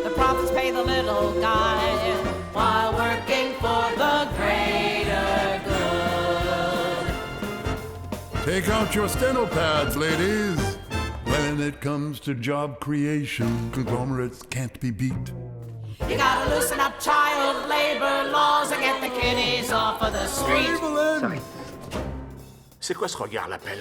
The profits pay the little guy while working for the greater good. Take out your steno pads, ladies. When it comes to job creation, conglomerates can't be beat. You gotta loosen up child labor laws and get the kiddies off of the street. Sorry. C'est quoi ce regard, l'appel?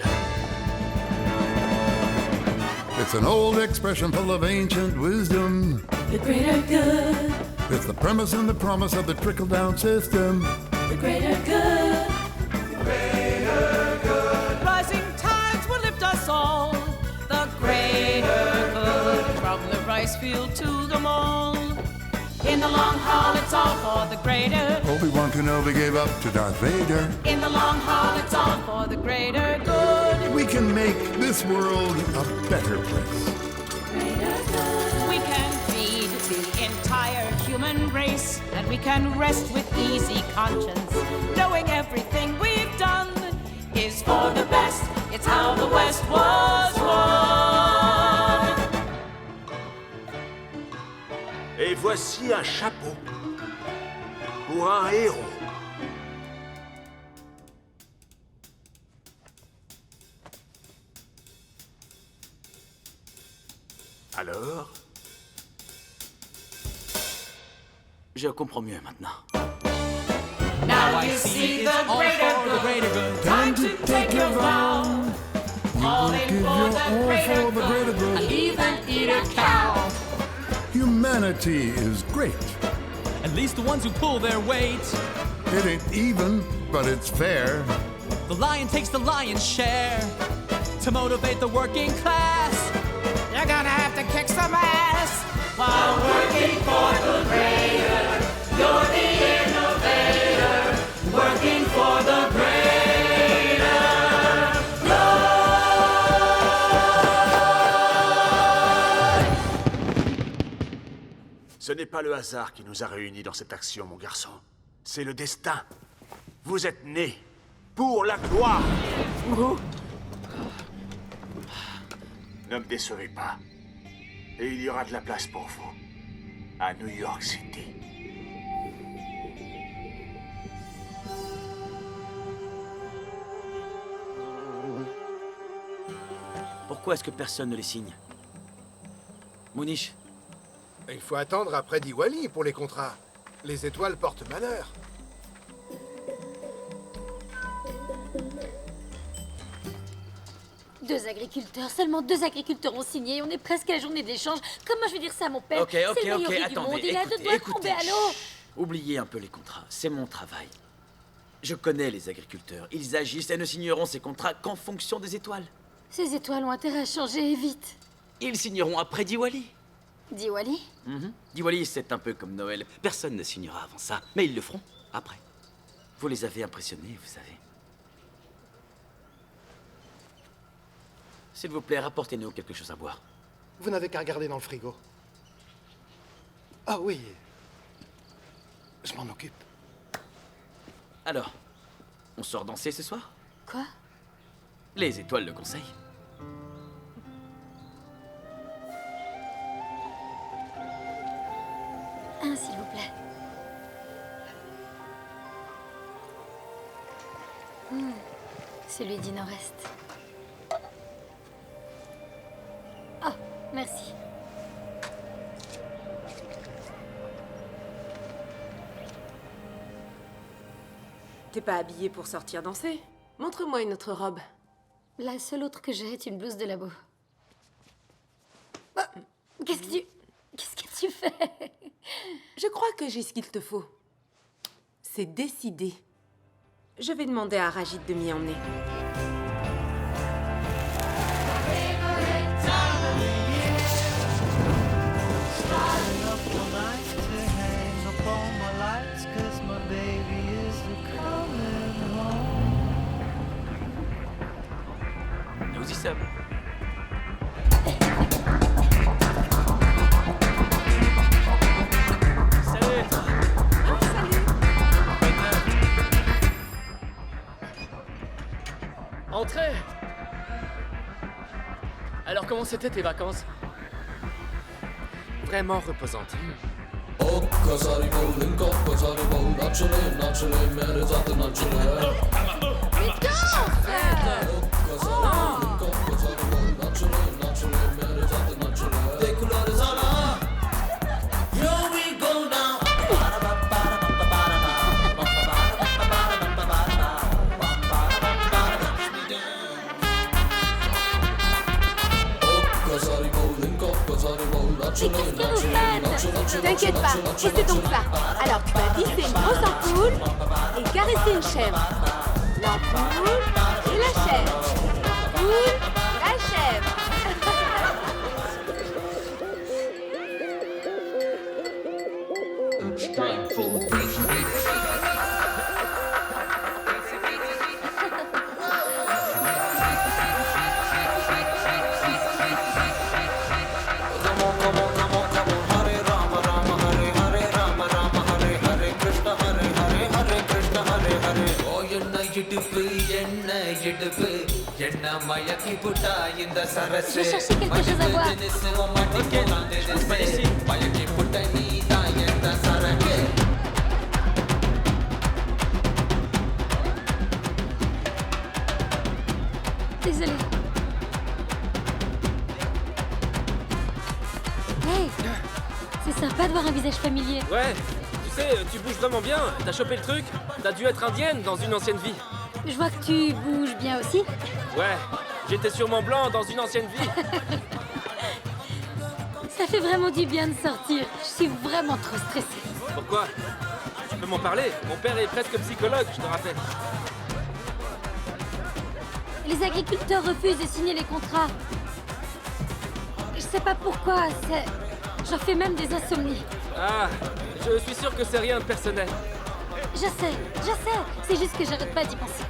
It's an old expression full of ancient wisdom. The greater good. It's the premise and the promise of the trickle-down system. The greater good. Greater good. Rising tides will lift us all. The greater good. From the rice field to the mall. In the long haul, it's all for the greater. Obi-Wan Kenobi gave up to Darth Vader. In the long haul, it's all for the greater good. We can make this world a better place. We can feed the entire human race, and we can rest with easy conscience, knowing everything we've done is for the best. It's how the West was won. Et voici un chapeau pour un héros. Alors? Je comprends mieux maintenant. Now you see the greater good. Time to take your vow. All in for the greater good. I'll even eat a cow. Humanity is great. At least the ones who pull their weight. It ain't even, but it's fair. The lion takes the lion's share. To motivate the working class, You're gonna have to kick some ass while working for the greater. You're the innovator, working for the greater good. Ce n'est pas le hasard qui nous a réunis dans cette action, mon garçon. C'est le destin. Vous êtes nés pour la gloire. Ne me décevez pas. Et il y aura de la place pour vous. À New York City. Pourquoi est-ce que personne ne les signe? Mouniche? Il faut attendre après Diwali pour les contrats. Les étoiles portent malheur. Seulement 2 agriculteurs ont signé. On est presque à la journée d'échange. Comment je vais dire ça à mon père? Ok, C'est le meilleur riz du monde. Il a 2 doigts de tomber à l'eau. Oubliez un peu les contrats, c'est mon travail. Je connais les agriculteurs. Ils agissent et ne signeront ces contrats qu'en fonction des étoiles. Ces étoiles ont intérêt à changer et vite. Ils signeront après Diwali. Diwali? Diwali, c'est un peu comme Noël. Personne ne signera avant ça, mais ils le feront après. Vous les avez impressionnés, vous savez. S'il vous plaît, rapportez-nous quelque chose à boire. Vous n'avez qu'à regarder dans le frigo. Ah oui. Je m'en occupe. Alors, on sort danser ce soir? Quoi? Les étoiles le conseillent. Un, s'il vous plaît. Celui du Nord-Est. Oh, merci. T'es pas habillée pour sortir danser? Montre-moi une autre robe. La seule autre que j'ai est une blouse de labo. Qu'est-ce que tu fais? Je crois que j'ai ce qu'il te faut. C'est décidé. Je vais demander à Rajid de m'y emmener. Nous y sommes. Salut. Entrez. Alors comment c'était tes vacances? Vraiment reposante. Mais qu'est-ce que vous faites? T'inquiète pas, et c'est donc ça. Alors tu vas visser une grosse ampoule et caresser une chèvre. L'ampoule et la chèvre. L'ampoule, la chèvre. Je cherchais quelque chose à boire. Désolée. Hey, c'est sympa de voir un visage familier. Ouais, tu sais, tu bouges vraiment bien. T'as chopé le truc? T'as dû être indienne dans une ancienne vie. Je vois que tu bouges bien aussi. Ouais, j'étais sûrement blanc dans une ancienne vie. Ça fait vraiment du bien de sortir. Je suis vraiment trop stressée. Pourquoi? Tu peux m'en parler? Mon père est presque psychologue, je te rappelle. Les agriculteurs refusent de signer les contrats. Je sais pas pourquoi, j'en fais même des insomnies. Ah, je suis sûr que c'est rien de personnel. Je sais, c'est juste que j'arrête pas d'y penser.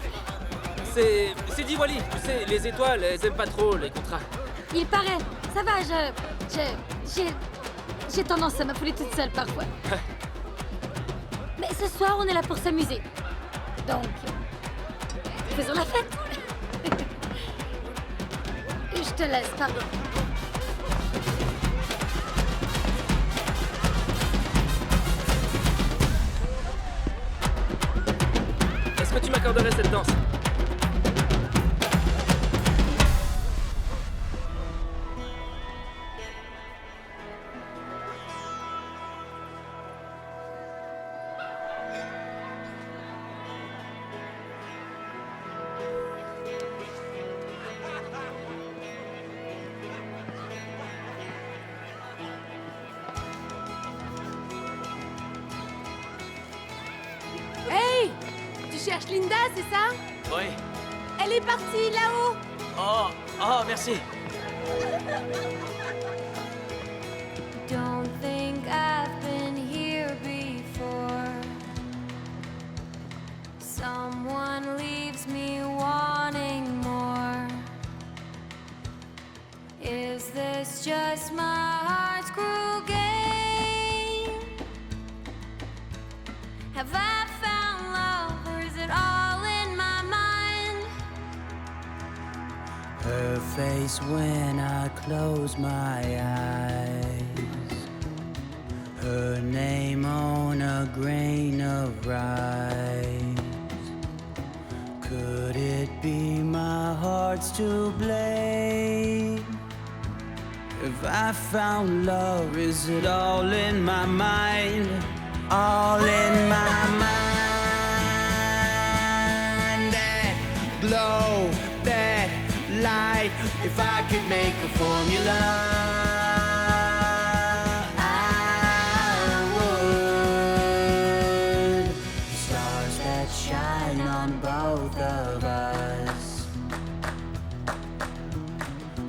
C'est Diwali, tu sais, les étoiles, elles aiment pas trop les contrats. Il paraît, ça va, j'ai tendance à m'affoler toute seule parfois. Mais ce soir, on est là pour s'amuser. Donc, faisons la fête. Je te laisse, pardon. Est-ce que tu m'accorderais cette danse? Hey! Tu cherches Linda, c'est ça? Oui. Elle est partie là-haut! Oh, merci. Don't think I've been here before. Someone leaves me wanting more. Is this just my heart's cruel game? Have I found love, or is it all in my mind? Her face when I close my eyes. Her name on a grain of rice. Could it be my heart's to blame? If I found love, is it all in my mind? All in my mind. That glow, that light. If I could make a formula, I would. Stars that shine on both of us.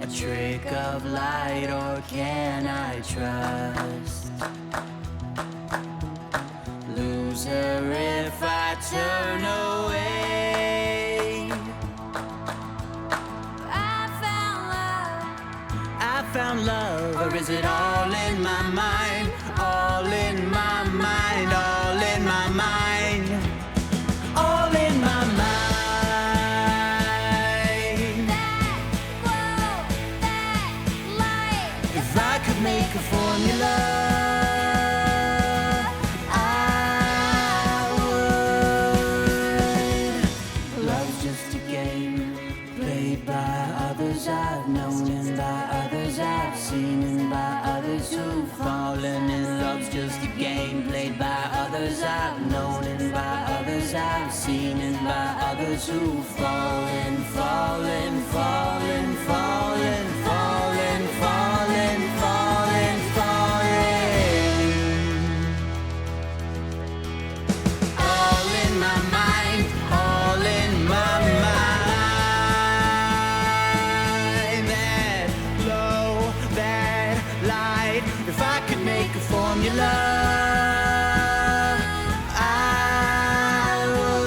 A trick of light, or can I trust? Lose her if I turn away. I found love, or is it all in my mind? All in my mind, all in my mind. All in my mind. If I could make a formula, I would. Love's just a game played by others I've known, and by others I've seen, and by others who've fallen in. Love's just a game played by others I've known, and by others I've seen, and by others who've fallen, fallen, fallen, fallen, fallen, fallen, fallen, fallen. All in my mind, all in my mind. That glow, that light. If I could make a formula, I would.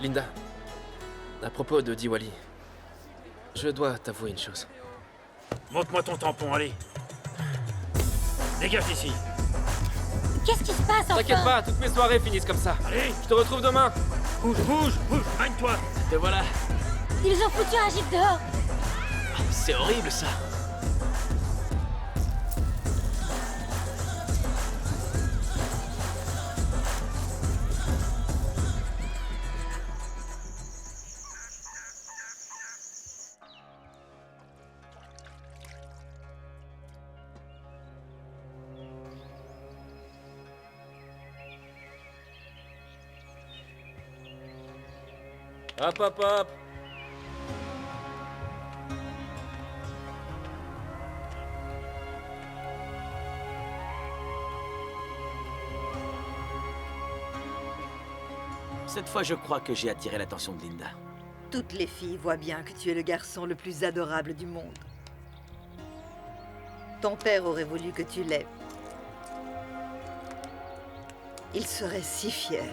Linda, À propos de Diwali, je dois t'avouer une chose. Montre-moi ton tampon, allez. Dégage d'ici. Qu'est-ce qui se passe enfin? T'inquiète pas, toutes mes soirées finissent comme ça. Allez, je te retrouve demain. Bouge, bouge, bouge, mine-toi. Te voilà. Ils ont foutu un gîte dehors. C'est horrible ça. Hop, hop, hop. Cette fois, je crois que j'ai attiré l'attention de Linda. Toutes les filles voient bien que tu es le garçon le plus adorable du monde. Ton père aurait voulu que tu l'aies. Il serait si fier.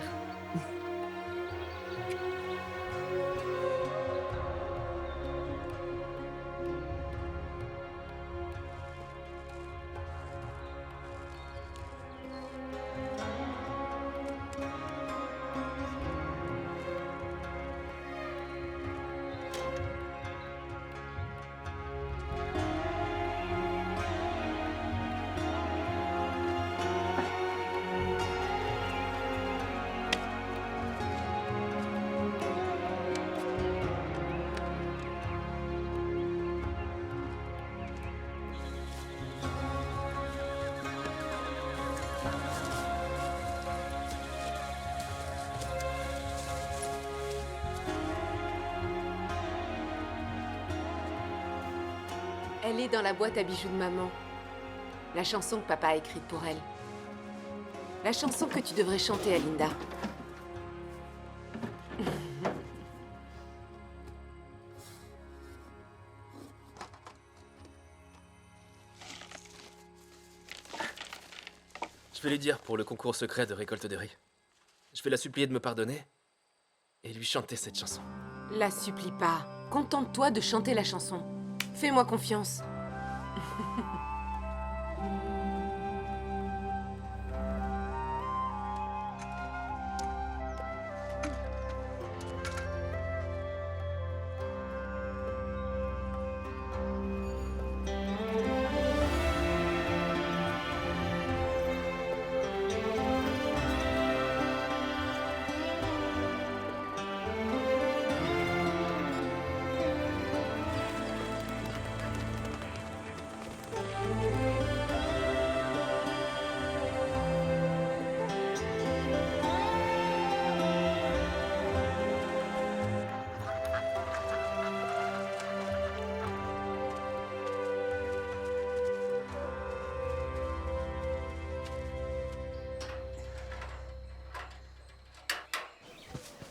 Elle est dans la boîte à bijoux de maman. La chanson que papa a écrite pour elle. La chanson que tu devrais chanter à Linda. Je vais lui dire pour le concours secret de récolte de riz. Je vais la supplier de me pardonner et lui chanter cette chanson. La supplie pas. Contente-toi de chanter la chanson. Fais-moi confiance.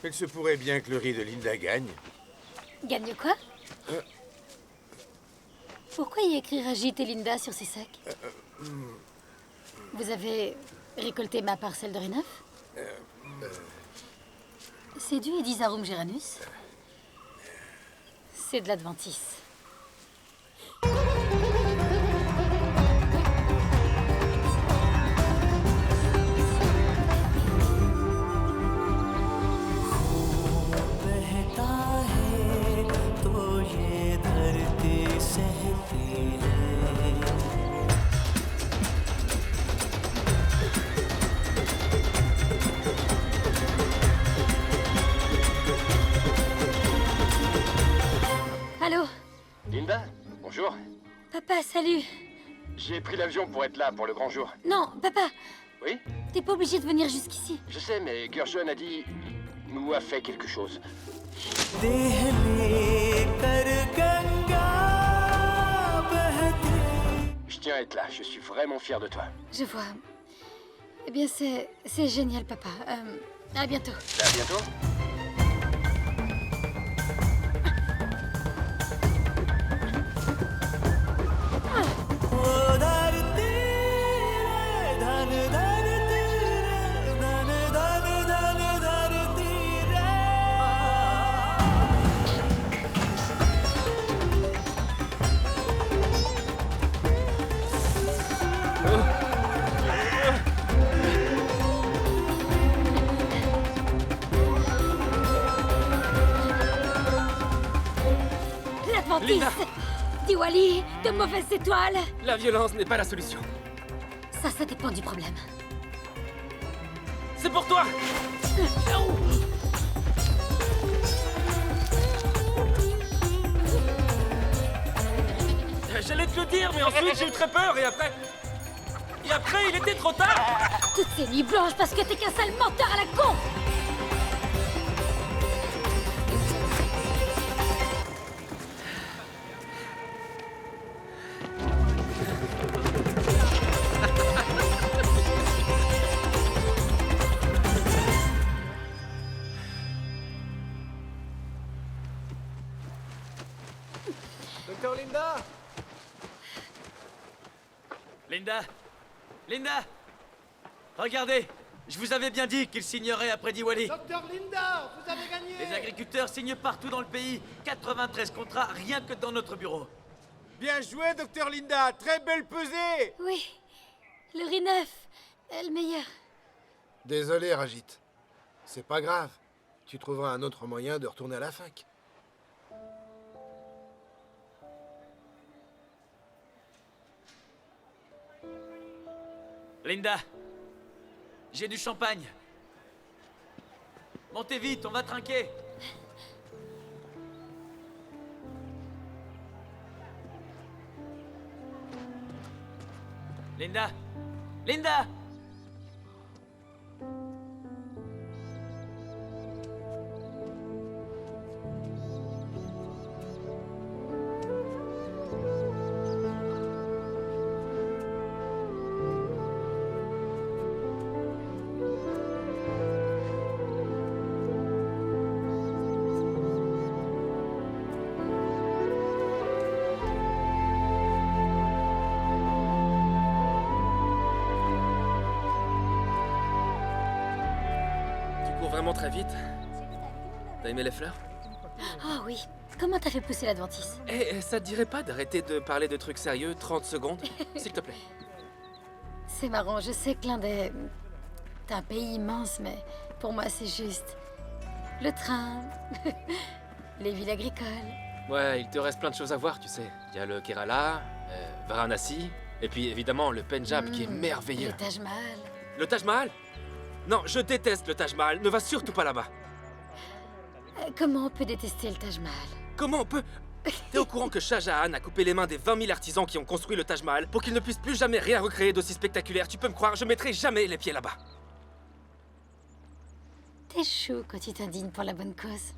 Il se pourrait bien que le riz de Linda gagne. Gagne quoi? Pourquoi y écrire Rajit et Linda sur ces sacs? Vous avez récolté ma parcelle de riz neuf? C'est du Edisarum geranus? C'est de l'adventice. Allô? Linda, bonjour. Papa, salut. J'ai pris l'avion pour être là pour le grand jour. Non, papa, Oui? t'es pas obligé de venir jusqu'ici. Je sais, mais Gershon a dit... nous a fait quelque chose. Je tiens à être là, je suis vraiment fier de toi. Je vois. Eh bien, c'est génial, papa. À bientôt. À bientôt. l'adventice. Linda. Diwali, de mauvaises étoiles. La violence n'est pas la solution. Ça dépend du problème. C'est pour toi. J'allais te le dire, mais ensuite j'ai eu très peur et après... Et après, il était trop tard. Toutes ces nuits blanches parce que t'es qu'un sale menteur à la con. Docteur Linda. Linda, regardez, je vous avais bien dit qu'ils signeraient après Diwali. Docteur Linda, vous avez gagné. Les agriculteurs signent partout dans le pays. 93 contrats, rien que dans notre bureau. Bien joué, Docteur Linda. Très belle pesée. Oui, le riz neuf est le meilleur. Désolé, Rajit. C'est pas grave. Tu trouveras un autre moyen de retourner à la fac. Linda, j'ai du champagne. Montez vite, on va trinquer. Linda, Linda! Vraiment très vite. T'as aimé les fleurs? Oh oui. Comment t'as fait pousser l'adventice? Eh, ça te dirait pas d'arrêter de parler de trucs sérieux 30 secondes? S'il te plaît. C'est marrant, je sais que l'Inde est un pays immense, mais pour moi c'est juste le train, les villes agricoles. Ouais, il te reste plein de choses à voir, tu sais. Il y a le Kerala, Varanasi, et puis évidemment le Pendjab qui est merveilleux. Le Taj Mahal. Le Taj Mahal? Non, je déteste le Taj Mahal. Ne va surtout pas là-bas. Comment on peut détester le Taj Mahal? Comment on peut... T'es au courant que Shah Jahan a coupé les mains des 20 000 artisans qui ont construit le Taj Mahal pour qu'ils ne puissent plus jamais rien recréer d'aussi spectaculaire? Tu peux me croire, je mettrai jamais les pieds là-bas. T'es chaud quand tu t'indignes pour la bonne cause.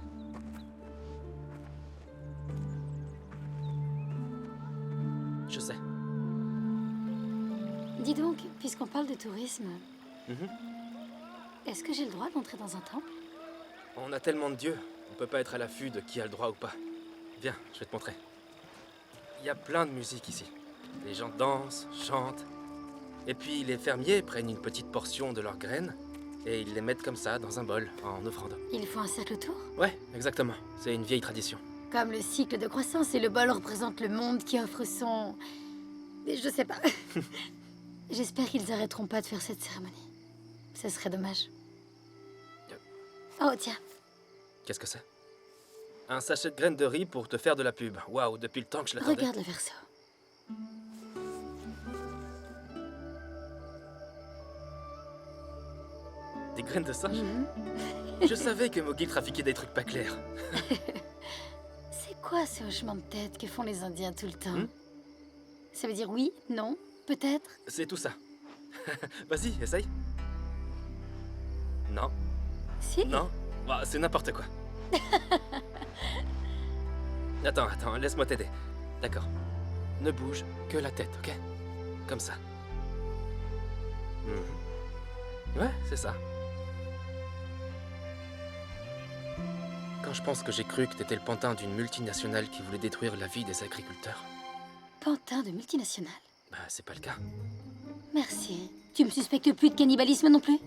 Je sais. Dis donc, puisqu'on parle de tourisme, est-ce que j'ai le droit d'entrer dans un temple? On a tellement de dieux, on peut pas être à l'affût de qui a le droit ou pas. Viens, je vais te montrer. Il y a plein de musique ici. Les gens dansent, chantent. Et puis les fermiers prennent une petite portion de leurs graines et ils les mettent comme ça dans un bol, en offrande. Ils font un cercle autour? Ouais, exactement. C'est une vieille tradition. Comme le cycle de croissance et le bol représente le monde qui offre son... Je sais pas. J'espère qu'ils arrêteront pas de faire cette cérémonie. Ce serait dommage. Oh, tiens. Qu'est-ce que c'est? Un sachet de graines de riz pour te faire de la pub. Waouh, depuis le temps que je l'attendais. Regarde le verso. Des graines de singe? Je savais que Mogil trafiquait des trucs pas clairs. C'est quoi ce hochement de tête que font les Indiens tout le temps? Ça veut dire oui, non, peut-être? C'est tout ça. Vas-y, essaye. Non. Si. Non. Bah, c'est n'importe quoi. Attends, laisse-moi t'aider. D'accord. Ne bouge que la tête, ok? Comme ça. Ouais, c'est ça. Quand je pense que j'ai cru que t'étais le pantin d'une multinationale qui voulait détruire la vie des agriculteurs. Pantin de multinationale? Bah, c'est pas le cas. Merci. Tu me suspectes plus de cannibalisme non plus?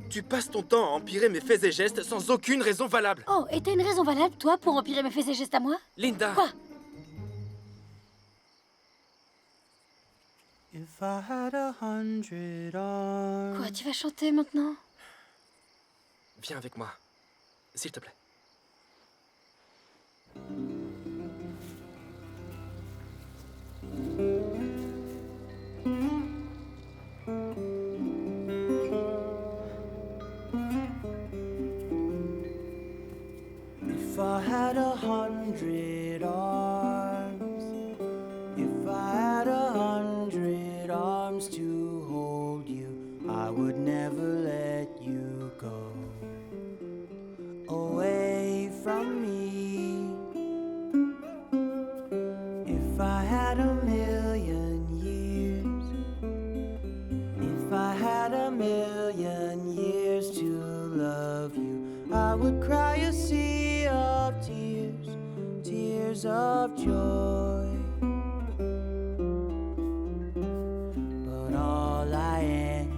Tu passes ton temps à empirer mes faits et gestes sans aucune raison valable. Oh, et t'as une raison valable, toi, pour empirer mes faits et gestes à moi? Linda! Quoi? If I had 100 arms. Quoi, tu vas chanter maintenant? Viens avec moi, s'il te plaît. cry a sea of tears, tears of joy. But all I am,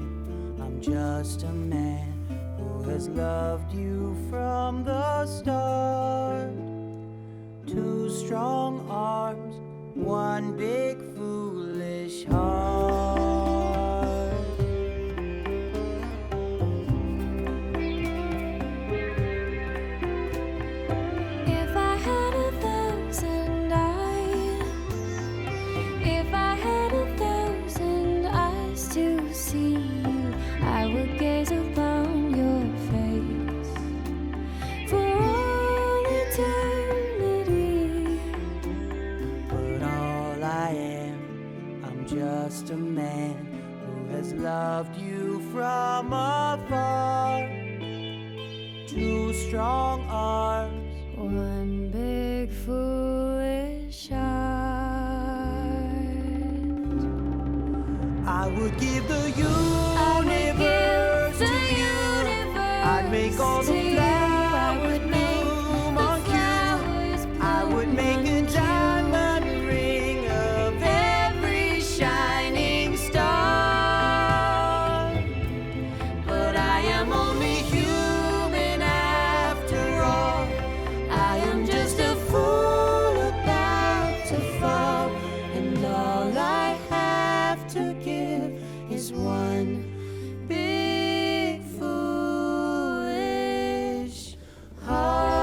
I'm just a man who has loved you from the start. Two strong arms, one big foolish heart. If I had 1,000 eyes, if I had 1,000 eyes to see you, I would gaze upon your face for all eternity. But all I am, I'm just a man who has loved you from afar. Two strong arms, one big foolish heart. I would give the universe to you. I'd make all the flowers bloom on you. I would make a diamond ring of every shining star. But I am only human after all. I am just a fool about to fall, and all I have to give is one big foolish heart.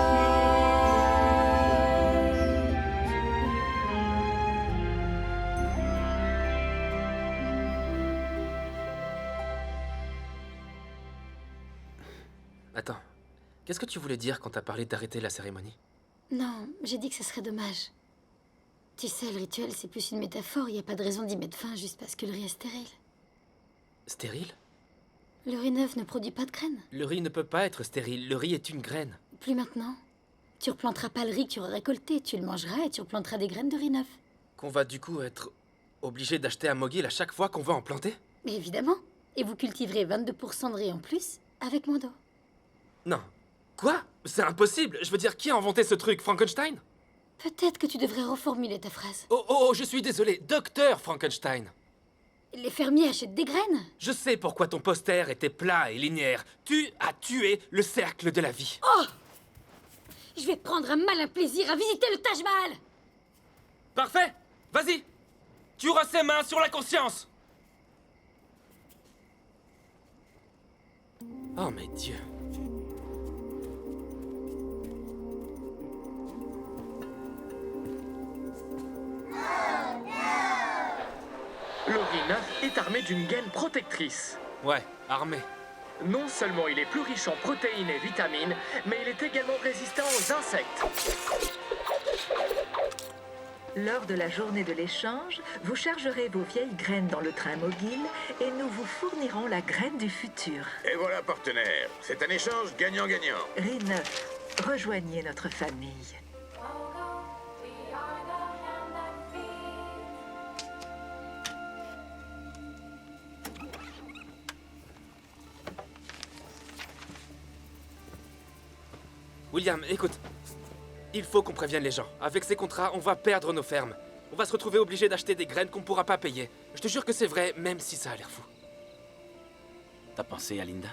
Attends, qu'est-ce que tu voulais dire quand t'as parlé d'arrêter la cérémonie? Non, j'ai dit que ce serait dommage. Tu sais, le rituel, c'est plus une métaphore. Il n'y a pas de raison d'y mettre fin juste parce que le riz est stérile. Stérile? Le riz neuf ne produit pas de graines. Le riz ne peut pas être stérile, le riz est une graine. Plus maintenant. Tu replanteras pas le riz que tu auras récolté. Tu le mangeras et tu replanteras des graines de riz neuf. Qu'on va du coup être obligé d'acheter un mogil à chaque fois qu'on va en planter? Mais évidemment. Et vous cultiverez 22% de riz en plus avec moins d'eau. Non. Quoi? C'est impossible. Je veux dire, qui a inventé ce truc? Frankenstein? Peut-être que tu devrais reformuler ta phrase. Oh, je suis désolé. Docteur Frankenstein. Les fermiers achètent des graines. Je sais pourquoi ton poster était plat et linéaire. Tu as tué le cercle de la vie. Oh! Je vais prendre un malin plaisir à visiter le Taj Mahal. Parfait. Vas-y. Tu auras ses mains sur la conscience. Oh, mais Dieu. Le riz neuf est armé d'une gaine protectrice. Ouais, armé. Non seulement il est plus riche en protéines et vitamines, mais il est également résistant aux insectes. Lors de la journée de l'échange, vous chargerez vos vieilles graines dans le train Mogil et nous vous fournirons la graine du futur. Et voilà, partenaire. C'est un échange gagnant-gagnant. Riz neuf, rejoignez notre famille. William, écoute. Il faut qu'on prévienne les gens. Avec ces contrats, on va perdre nos fermes. On va se retrouver obligé d'acheter des graines qu'on pourra pas payer. Je te jure que c'est vrai, même si ça a l'air fou. T'as pensé à Linda?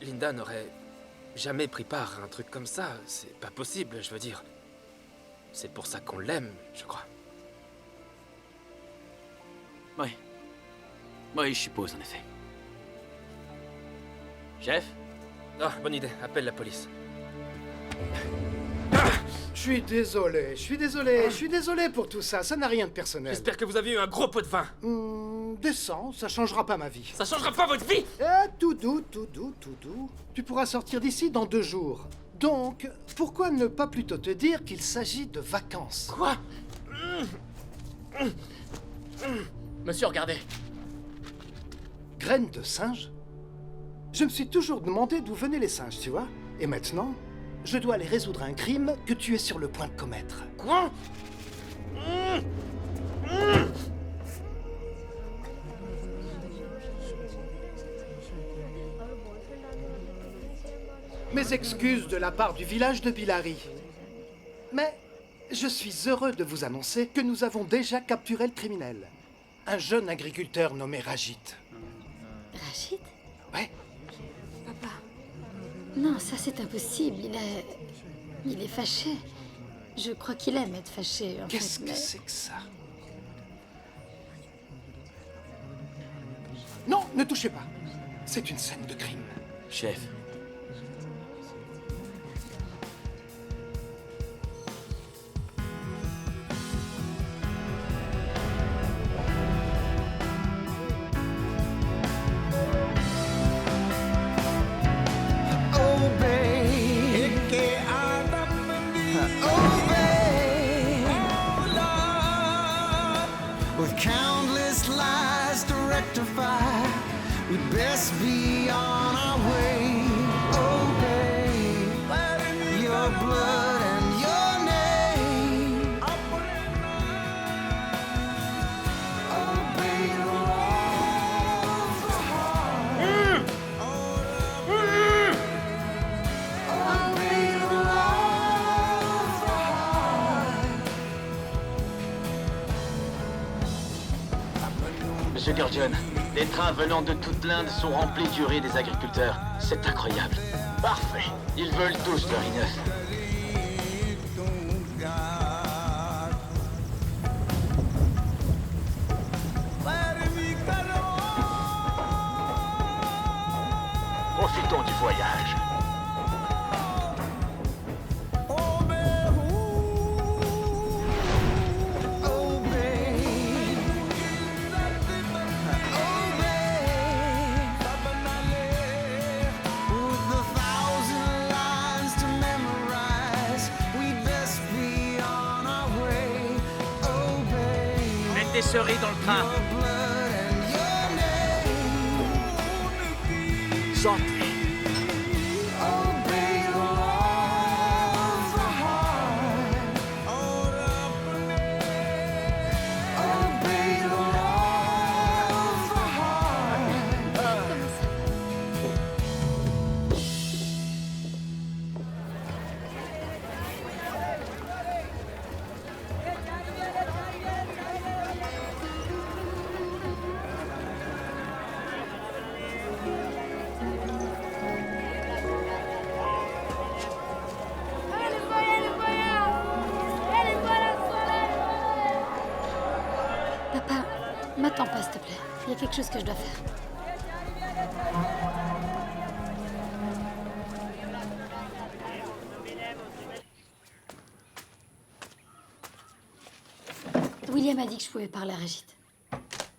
Linda n'aurait jamais pris part à un truc comme ça. C'est pas possible, je veux dire. C'est pour ça qu'on l'aime, je crois. Oui. Oui, je suppose, en effet. Chef? Ah, bonne idée. Appelle la police. Je suis désolé pour tout ça, ça n'a rien de personnel. J'espère que vous avez eu un gros pot de vin. Descends, ça changera pas ma vie. Ça changera pas votre vie? Tout doux. Tu pourras sortir d'ici dans 2 jours. Donc, pourquoi ne pas plutôt te dire qu'il s'agit de vacances? Quoi? Monsieur, regardez. Graines de singe? Je me suis toujours demandé d'où venaient les singes, tu vois. Et maintenant, je dois aller résoudre un crime que tu es sur le point de commettre. Quoi? Mes excuses de la part du village de Billari. Mais je suis heureux de vous annoncer que nous avons déjà capturé le criminel. Un jeune agriculteur nommé Rajit. Rachid? Ouais. Papa. Non, ça c'est impossible. Il est fâché. Je crois qu'il aime être fâché. Qu'est-ce que c'est que ça? Non, ne touchez pas. C'est une scène de crime. Chef. With countless lies to rectify, we'd best be on our way. Obey your blood and your name. Obey the law of the heart. Obey the law of the heart. Monsieur Gurdjian, les trains venant de toute l'Inde sont remplis d'urée des agriculteurs. C'est incroyable. Parfait. Ils veulent tous le riz neuf. Profitons du voyage. Des cerises dans le train. Santé. Papa, m'attends pas, s'il te plaît. Il y a quelque chose que je dois faire. William a dit que je pouvais parler à Rajit.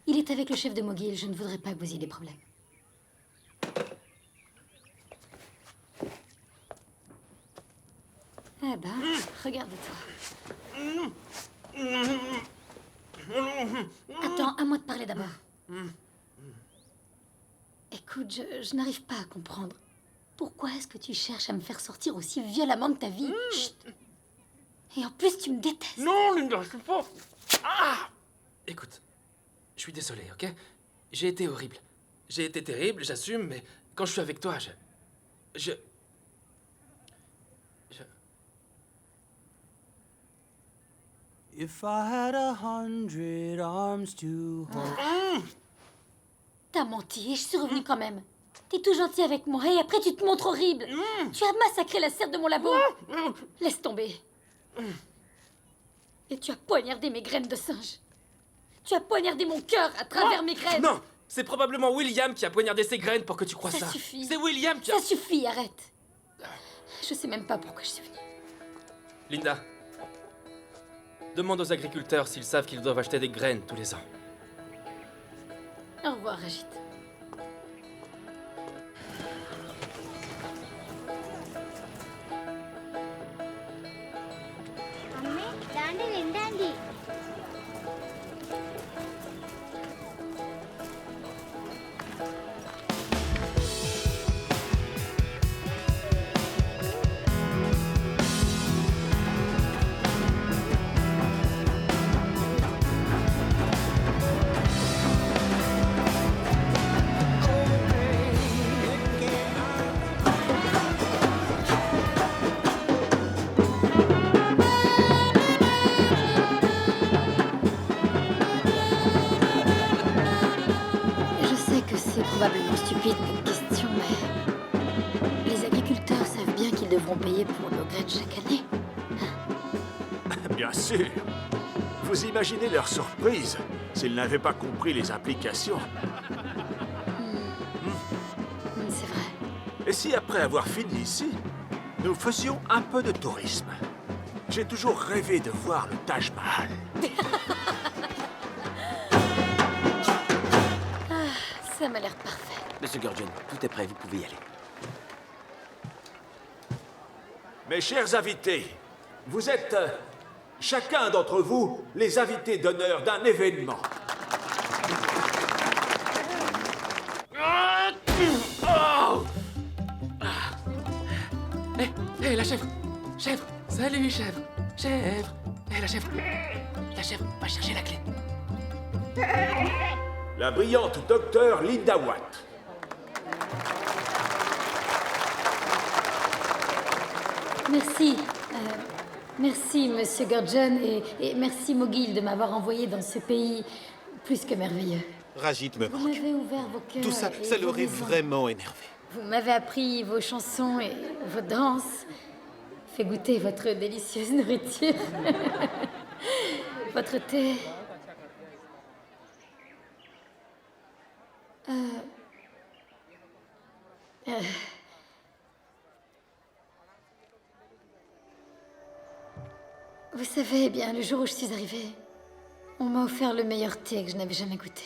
Il est avec le chef de Mogil. Je ne voudrais pas que vous ayez des problèmes. Eh ben, regarde-toi. Attends, à moi de parler d'abord. Écoute, je n'arrive pas à comprendre. Pourquoi est-ce que tu cherches à me faire sortir aussi violemment de ta vie? Chut. Et en plus, tu me détestes. Non, Linda, je sais pas. Ah! Écoute, je suis désolé, ok? J'ai été horrible. J'ai été terrible, j'assume, mais quand je suis avec toi, je... If I had 100 arms to hold. T'as menti et je suis revenue quand même. T'es tout gentil avec moi et après tu te montres horrible. Tu as massacré la serre de mon labo. Laisse tomber. Et tu as poignardé mes graines de singe. Tu as poignardé mon cœur à travers mes graines. Non, c'est probablement William qui a poignardé ses graines pour que tu crois ça. Ça suffit. C'est William qui a... Ça suffit, arrête. Je sais même pas pourquoi je suis venue. Linda, demande aux agriculteurs s'ils savent qu'ils doivent acheter des graines tous les ans. Au revoir, Rajit. graines chaque année. Bien sûr. Vous imaginez leur surprise s'ils n'avaient pas compris les implications. C'est vrai. Et si après avoir fini ici, nous faisions un peu de tourisme? J'ai toujours rêvé de voir le Taj Mahal. Ça m'a l'air parfait. Monsieur Gurdjieff, tout est prêt, vous pouvez y aller. Mes chers invités, vous êtes, chacun d'entre vous, les invités d'honneur d'un événement. Hé, la chèvre! Chèvre! Salut, chèvre! Chèvre! Hé, la chèvre! La chèvre, va chercher la clé. La brillante docteure Linda Watt. Merci. Merci, Monsieur Gurdjieff, et merci, Mogil, de m'avoir envoyé dans ce pays plus que merveilleux. Rajit me Vous manque. m'avez ouvert vos cœurs. Tout ça, et ça vos l'aurait raisons. vraiment énervé. Vous m'avez appris vos chansons et vos danses, fait goûter votre délicieuse nourriture, votre thé. Vous savez, eh bien, le jour où je suis arrivée, on m'a offert le meilleur thé que je n'avais jamais goûté.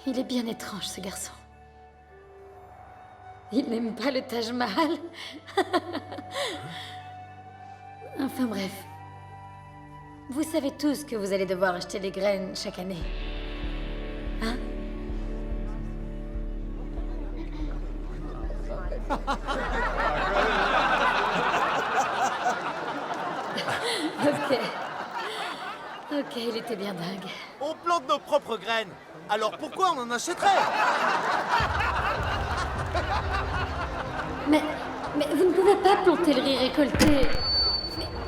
Il est bien étrange, ce garçon. Il n'aime pas le Taj Mahal. Enfin bref. Vous savez tous que vous allez devoir acheter des graines chaque année. Hein? Ok. Ok, il était bien dingue. On plante nos propres graines. Alors pourquoi on en achèterait? Mais vous ne pouvez pas planter le riz récolté.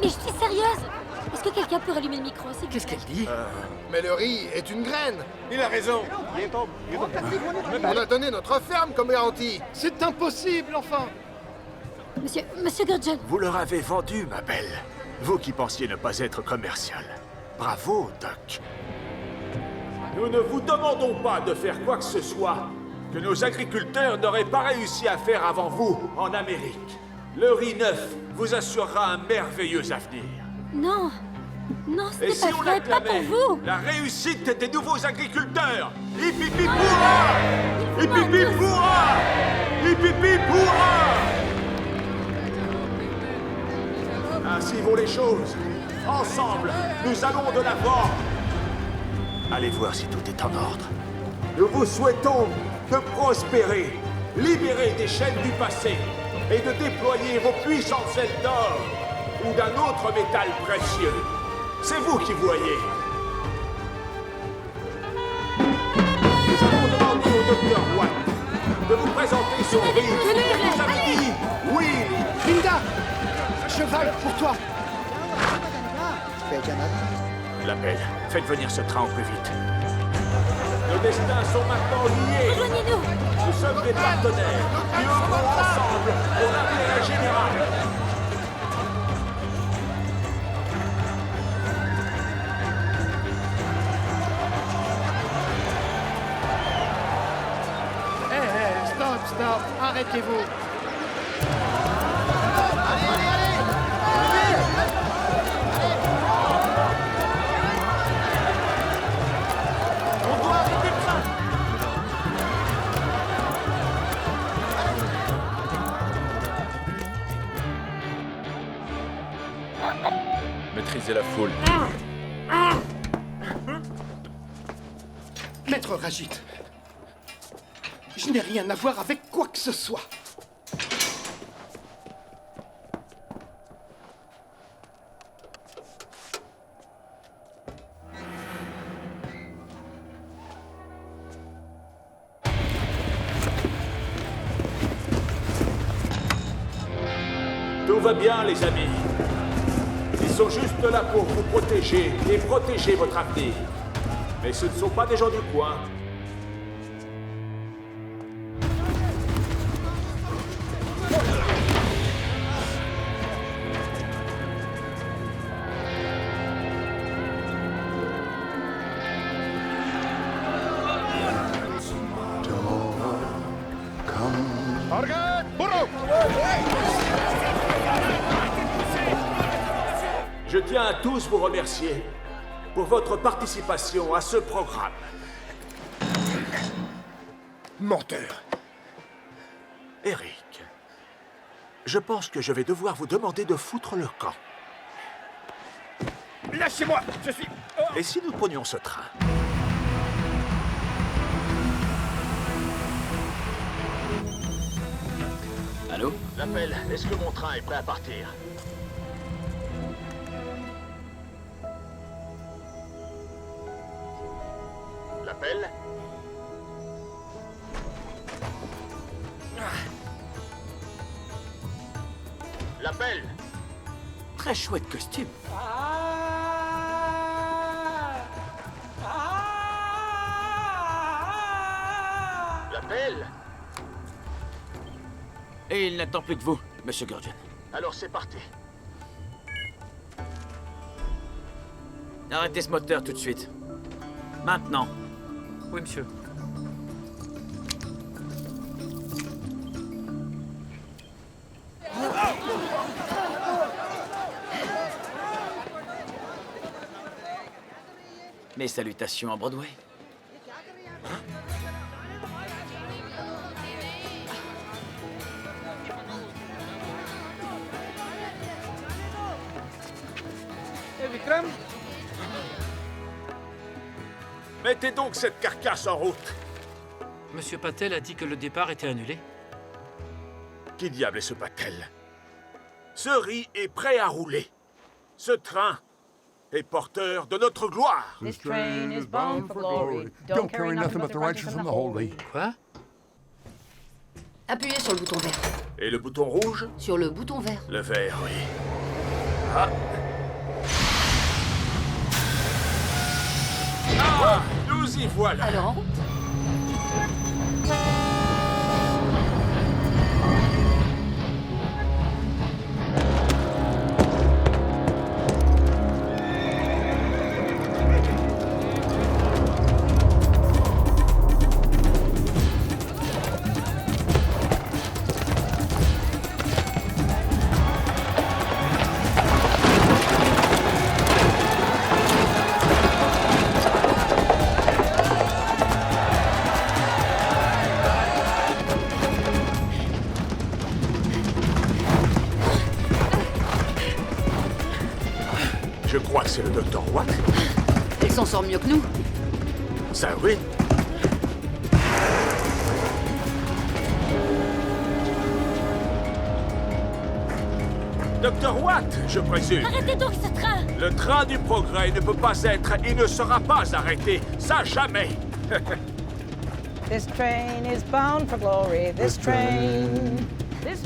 Mais je suis sérieuse. Est-ce que quelqu'un peut rallumer le micro? Qu'est-ce qu'elle dit? Mais le riz est une graine. Il a raison. On a donné notre ferme comme garantie. C'est impossible, enfin. Monsieur Gurdjieff. Vous leur avez vendu, ma belle. Vous qui pensiez ne pas être commercial. Bravo, Doc. Nous ne vous demandons pas de faire quoi que ce soit que nos agriculteurs n'auraient pas réussi à faire avant vous en Amérique. Le riz neuf vous assurera un merveilleux avenir. Non. Non, ce Et n'est si pas on vrai, pas pour acclamait vous. la réussite des nouveaux agriculteurs? Hipipi pourra! Hipipi pourra! Hipipi pourra! Ainsi vont les choses. Ensemble, nous allons de l'avant. Allez voir si tout est en ordre. Nous vous souhaitons de prospérer, libérer des chaînes du passé et de déployer vos puissantes ailes d'or ou d'un autre métal précieux. C'est vous qui voyez. Nous allons demander au docteur Watt de vous présenter son riz. Il nous a dit oui. Linda, cheval pour toi. L'appel. Faites venir ce train au plus vite. Nos destins sont maintenant liés. Rejoignez-nous. Nous sommes des partenaires qui œuvrons ensemble pour l'intérêt général. Stop, arrêtez-vous. On doit arrêter le train. Maîtrisez la foule. Maître Rajit, je n'ai rien à voir avec quoi que ce soit. Tout va bien, les amis. Ils sont juste là pour vous protéger et protéger votre avenir. Mais ce ne sont pas des gens du coin. Je tiens à tous vous remercier pour votre participation à ce programme. Menteur. Eric, je pense que je vais devoir vous demander de foutre le camp. Lâchez-moi, je suis... Et si nous prenions ce train? Allô? L'appel, est-ce que mon train est prêt à partir? L'appel? L'appel? Très chouette costume. L'appel? Et il n'attend plus que vous, Monsieur Gurdjian. Alors c'est parti. Arrêtez ce moteur tout de suite. Maintenant. Oui, monsieur. Mes salutations à Broadway. Vikram? Mettez donc cette carcasse en route. Monsieur Patel a dit que le départ était annulé. Qui diable est ce Patel? Ce riz est prêt à rouler. Ce train est porteur de notre gloire. This train is bound for glory. Don't carry nothing but the righteous and the holy. Quoi? Appuyez sur le bouton vert. Et le bouton rouge? Sur le bouton vert. Le vert, oui. Ah! Ah! Nous y voilà! Alors en route. Je crois que c'est le Dr. Watt. Elle s'en sort mieux que nous. Ça, oui. Dr. Watt, je présume. Arrêtez donc ce train! Le train du progrès ne peut pas être et ne sera pas arrêté. Ça, jamais. This train is bound for glory. This train is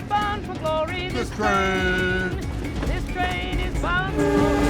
bound for glory. This train is bound for glory.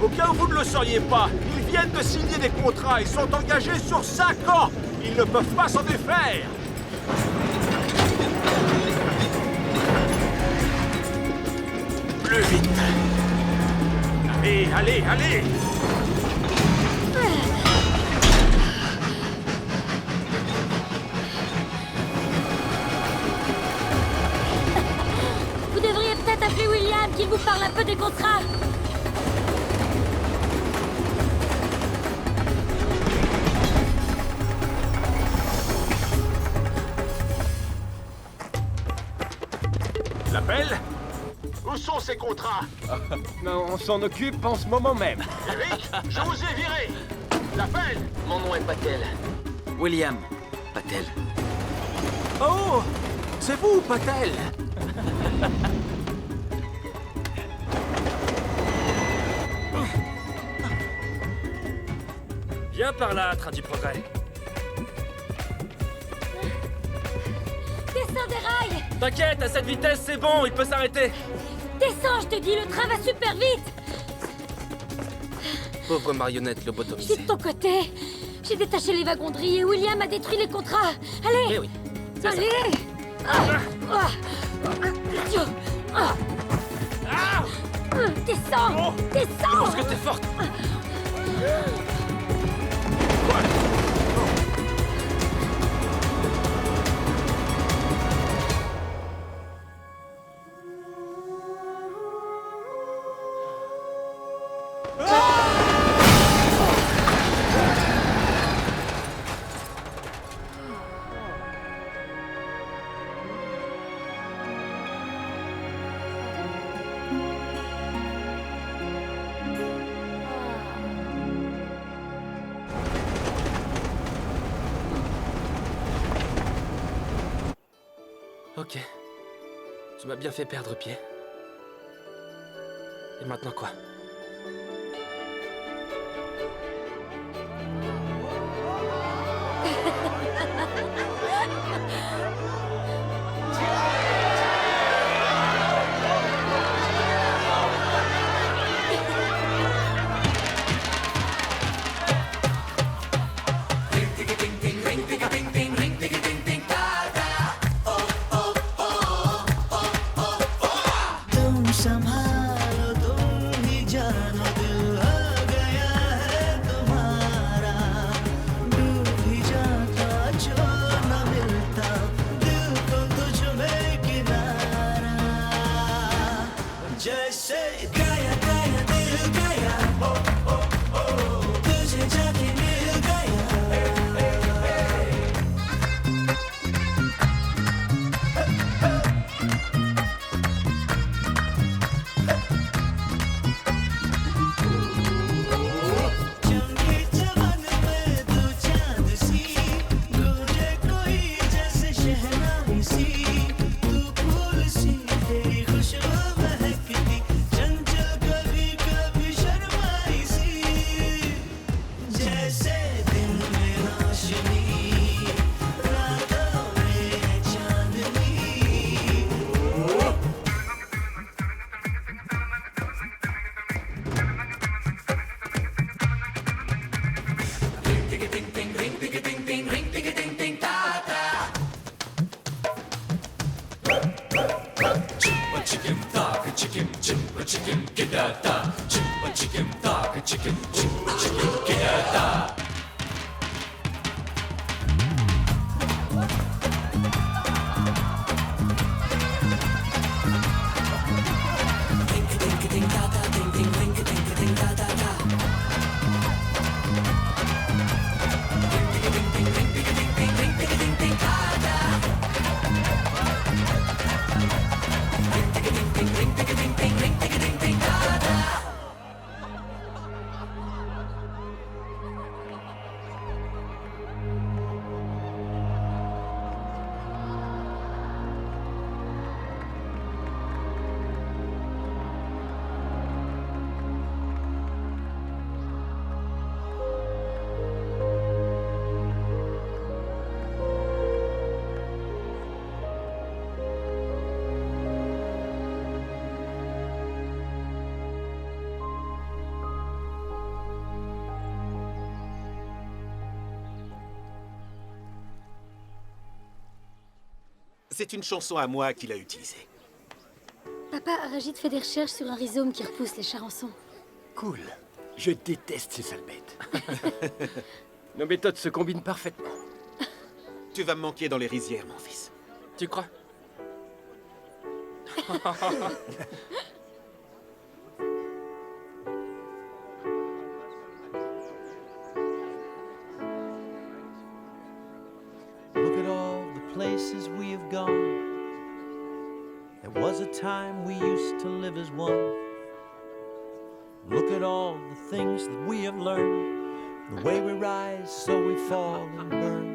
Au cas où vous ne le sauriez pas, ils viennent de signer des contrats et sont engagés sur 5 ans. Ils ne peuvent pas s'en défaire. Plus vite. Allez, allez, allez. Vous devriez peut-être appeler William, qu'il vous parle un peu des contrats. L'appel? Où sont ces contrats? Non, on s'en occupe en ce moment même. Eric, je vous ai viré. L'appel? Mon nom est Patel. William Patel. Oh! C'est vous, Patel! Viens par là, train du progrès. train déraille! T'inquiète, à cette vitesse, c'est bon, il peut s'arrêter. Descends, je te dis, le train va super vite! Pauvre marionnette Je suis lobotomisée. de ton côté. J'ai détaché les wagons-de-riz et William a détruit les contrats. Allez! Eh oui, c'est ça. Allez! Descends! Descends! Parce que t'es forte. Ok. Tu m'as bien fait perdre pied. Et maintenant quoi? तुम संभालो तुम ही जानो दिल हो गया है तुम्हारा डूब ही जाता जो न मिलता दिल को तुझ में किनारा जैसे गया गया दिल गया तुझे जाके मिल गया चमके चमन में तू चांद सी गूंजे कोई जैसे शहनाई सी तू फूल सी तेरी खुशबू महकती चंचल कभी कभी शर्माई सी जैसे दिन में रोशनी रातों में चांदनी C'est une chanson à moi qu'il a utilisée. Papa, Rajid fait des recherches sur un rhizome qui repousse les charançons. Cool. Je déteste ces sales bêtes. Nos méthodes se combinent parfaitement. Tu vas me manquer dans les rizières, mon fils. Tu crois? Look at all the places we have gone. There was a time we used to live as one. Look at all the things that we have learned. The way we rise, so we fall and burn.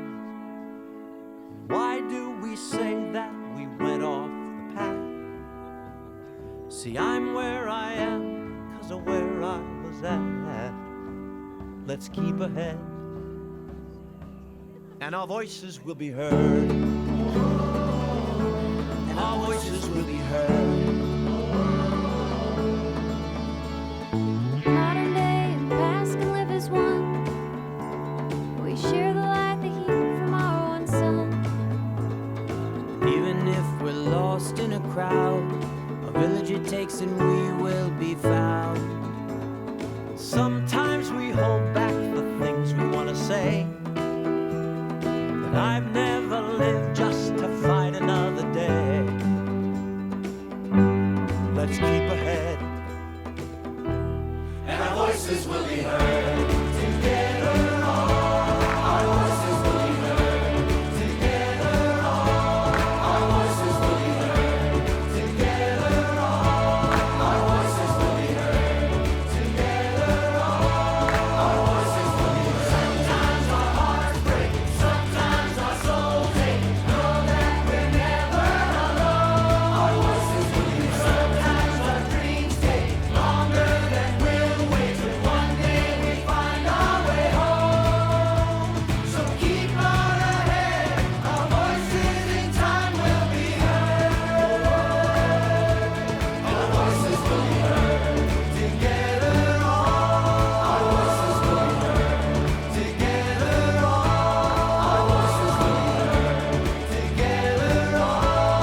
Why do we say that we went off the path? See, I'm where I am, 'cause of where I was at. Let's keep ahead, and our voices will be heard. our voices will be heard. Modern day and past can live as one. We share the light, the heat from our one sun. Even if we're lost in a crowd, a village it takes and we will be found. Sometimes we hold back the things we want to say, but I've never lived just to fight another day. Let's keep ahead, and our voices will be heard. Together our voices will be heard. Together our voices will be heard. Together our voices will be heard. Together our voices will be heard. Sometimes our hearts break, sometimes our souls ache. Know that we're never alone. Our voices will be heard. Sometimes our dreams take longer than we'll wait, but one day we find our way home. So keep on ahead, our voices in time will be heard. Our voices will be heard. Together our voices will be heard. Together our voices will be heard. Together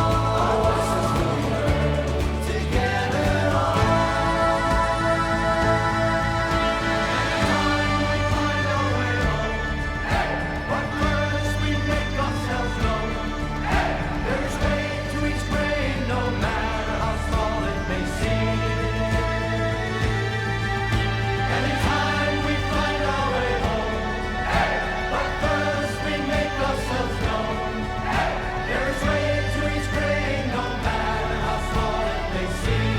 our voices will be heard. Together but first we make ourselves known. There is way to each grain, no matter how small it may seem. And in time we find our way home. But first we make ourselves known. There is way to each grain, no matter how small it may seem.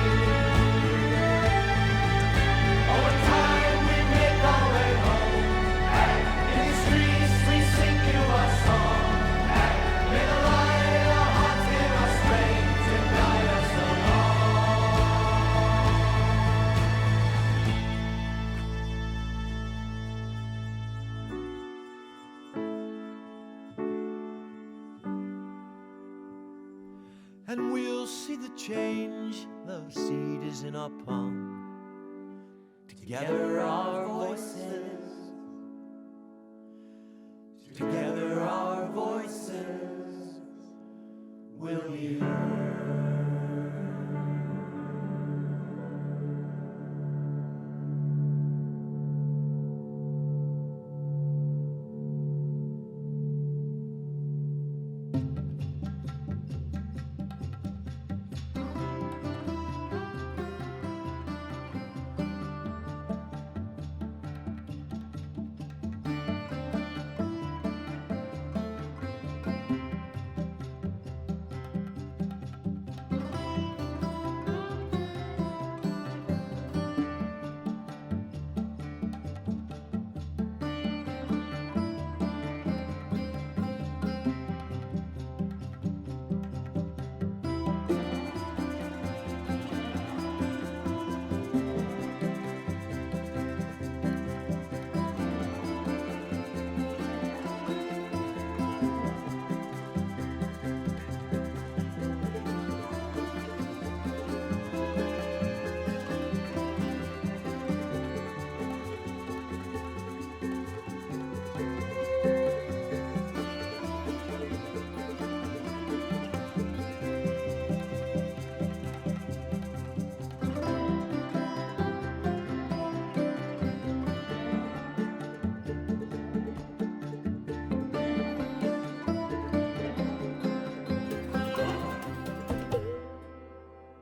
Oh, in time we make our way home. In the streets we sing you a song. May the light our hearts give us strength to guide us along. And we'll see the change. The seed is in our palm. Together our voices. Together our voices will be heard.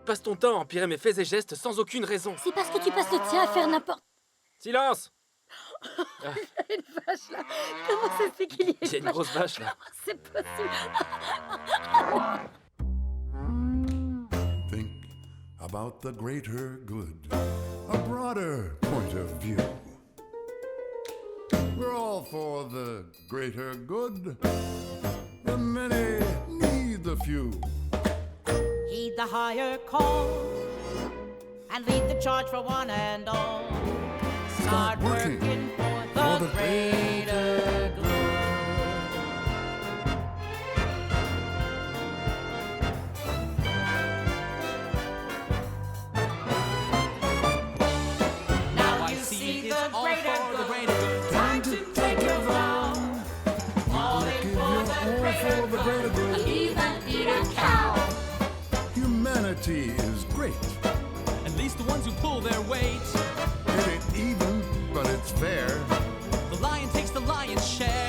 Passe ton temps à empirer mes faits et gestes sans aucune raison. C'est parce que tu passes le tien à faire n'importe... Silence! Une vache là. Comment ça se fait qu'il y ait Il y a une grosse vache là. Comment c'est possible? Think about the greater good, a broader point of view. We're all for the greater good. The many need the few. Heed the higher call and lead the charge for one and all. Start working for the greater good. Equality is great. At least the ones who pull their weight. It ain't even, but it's fair. The lion takes the lion's share.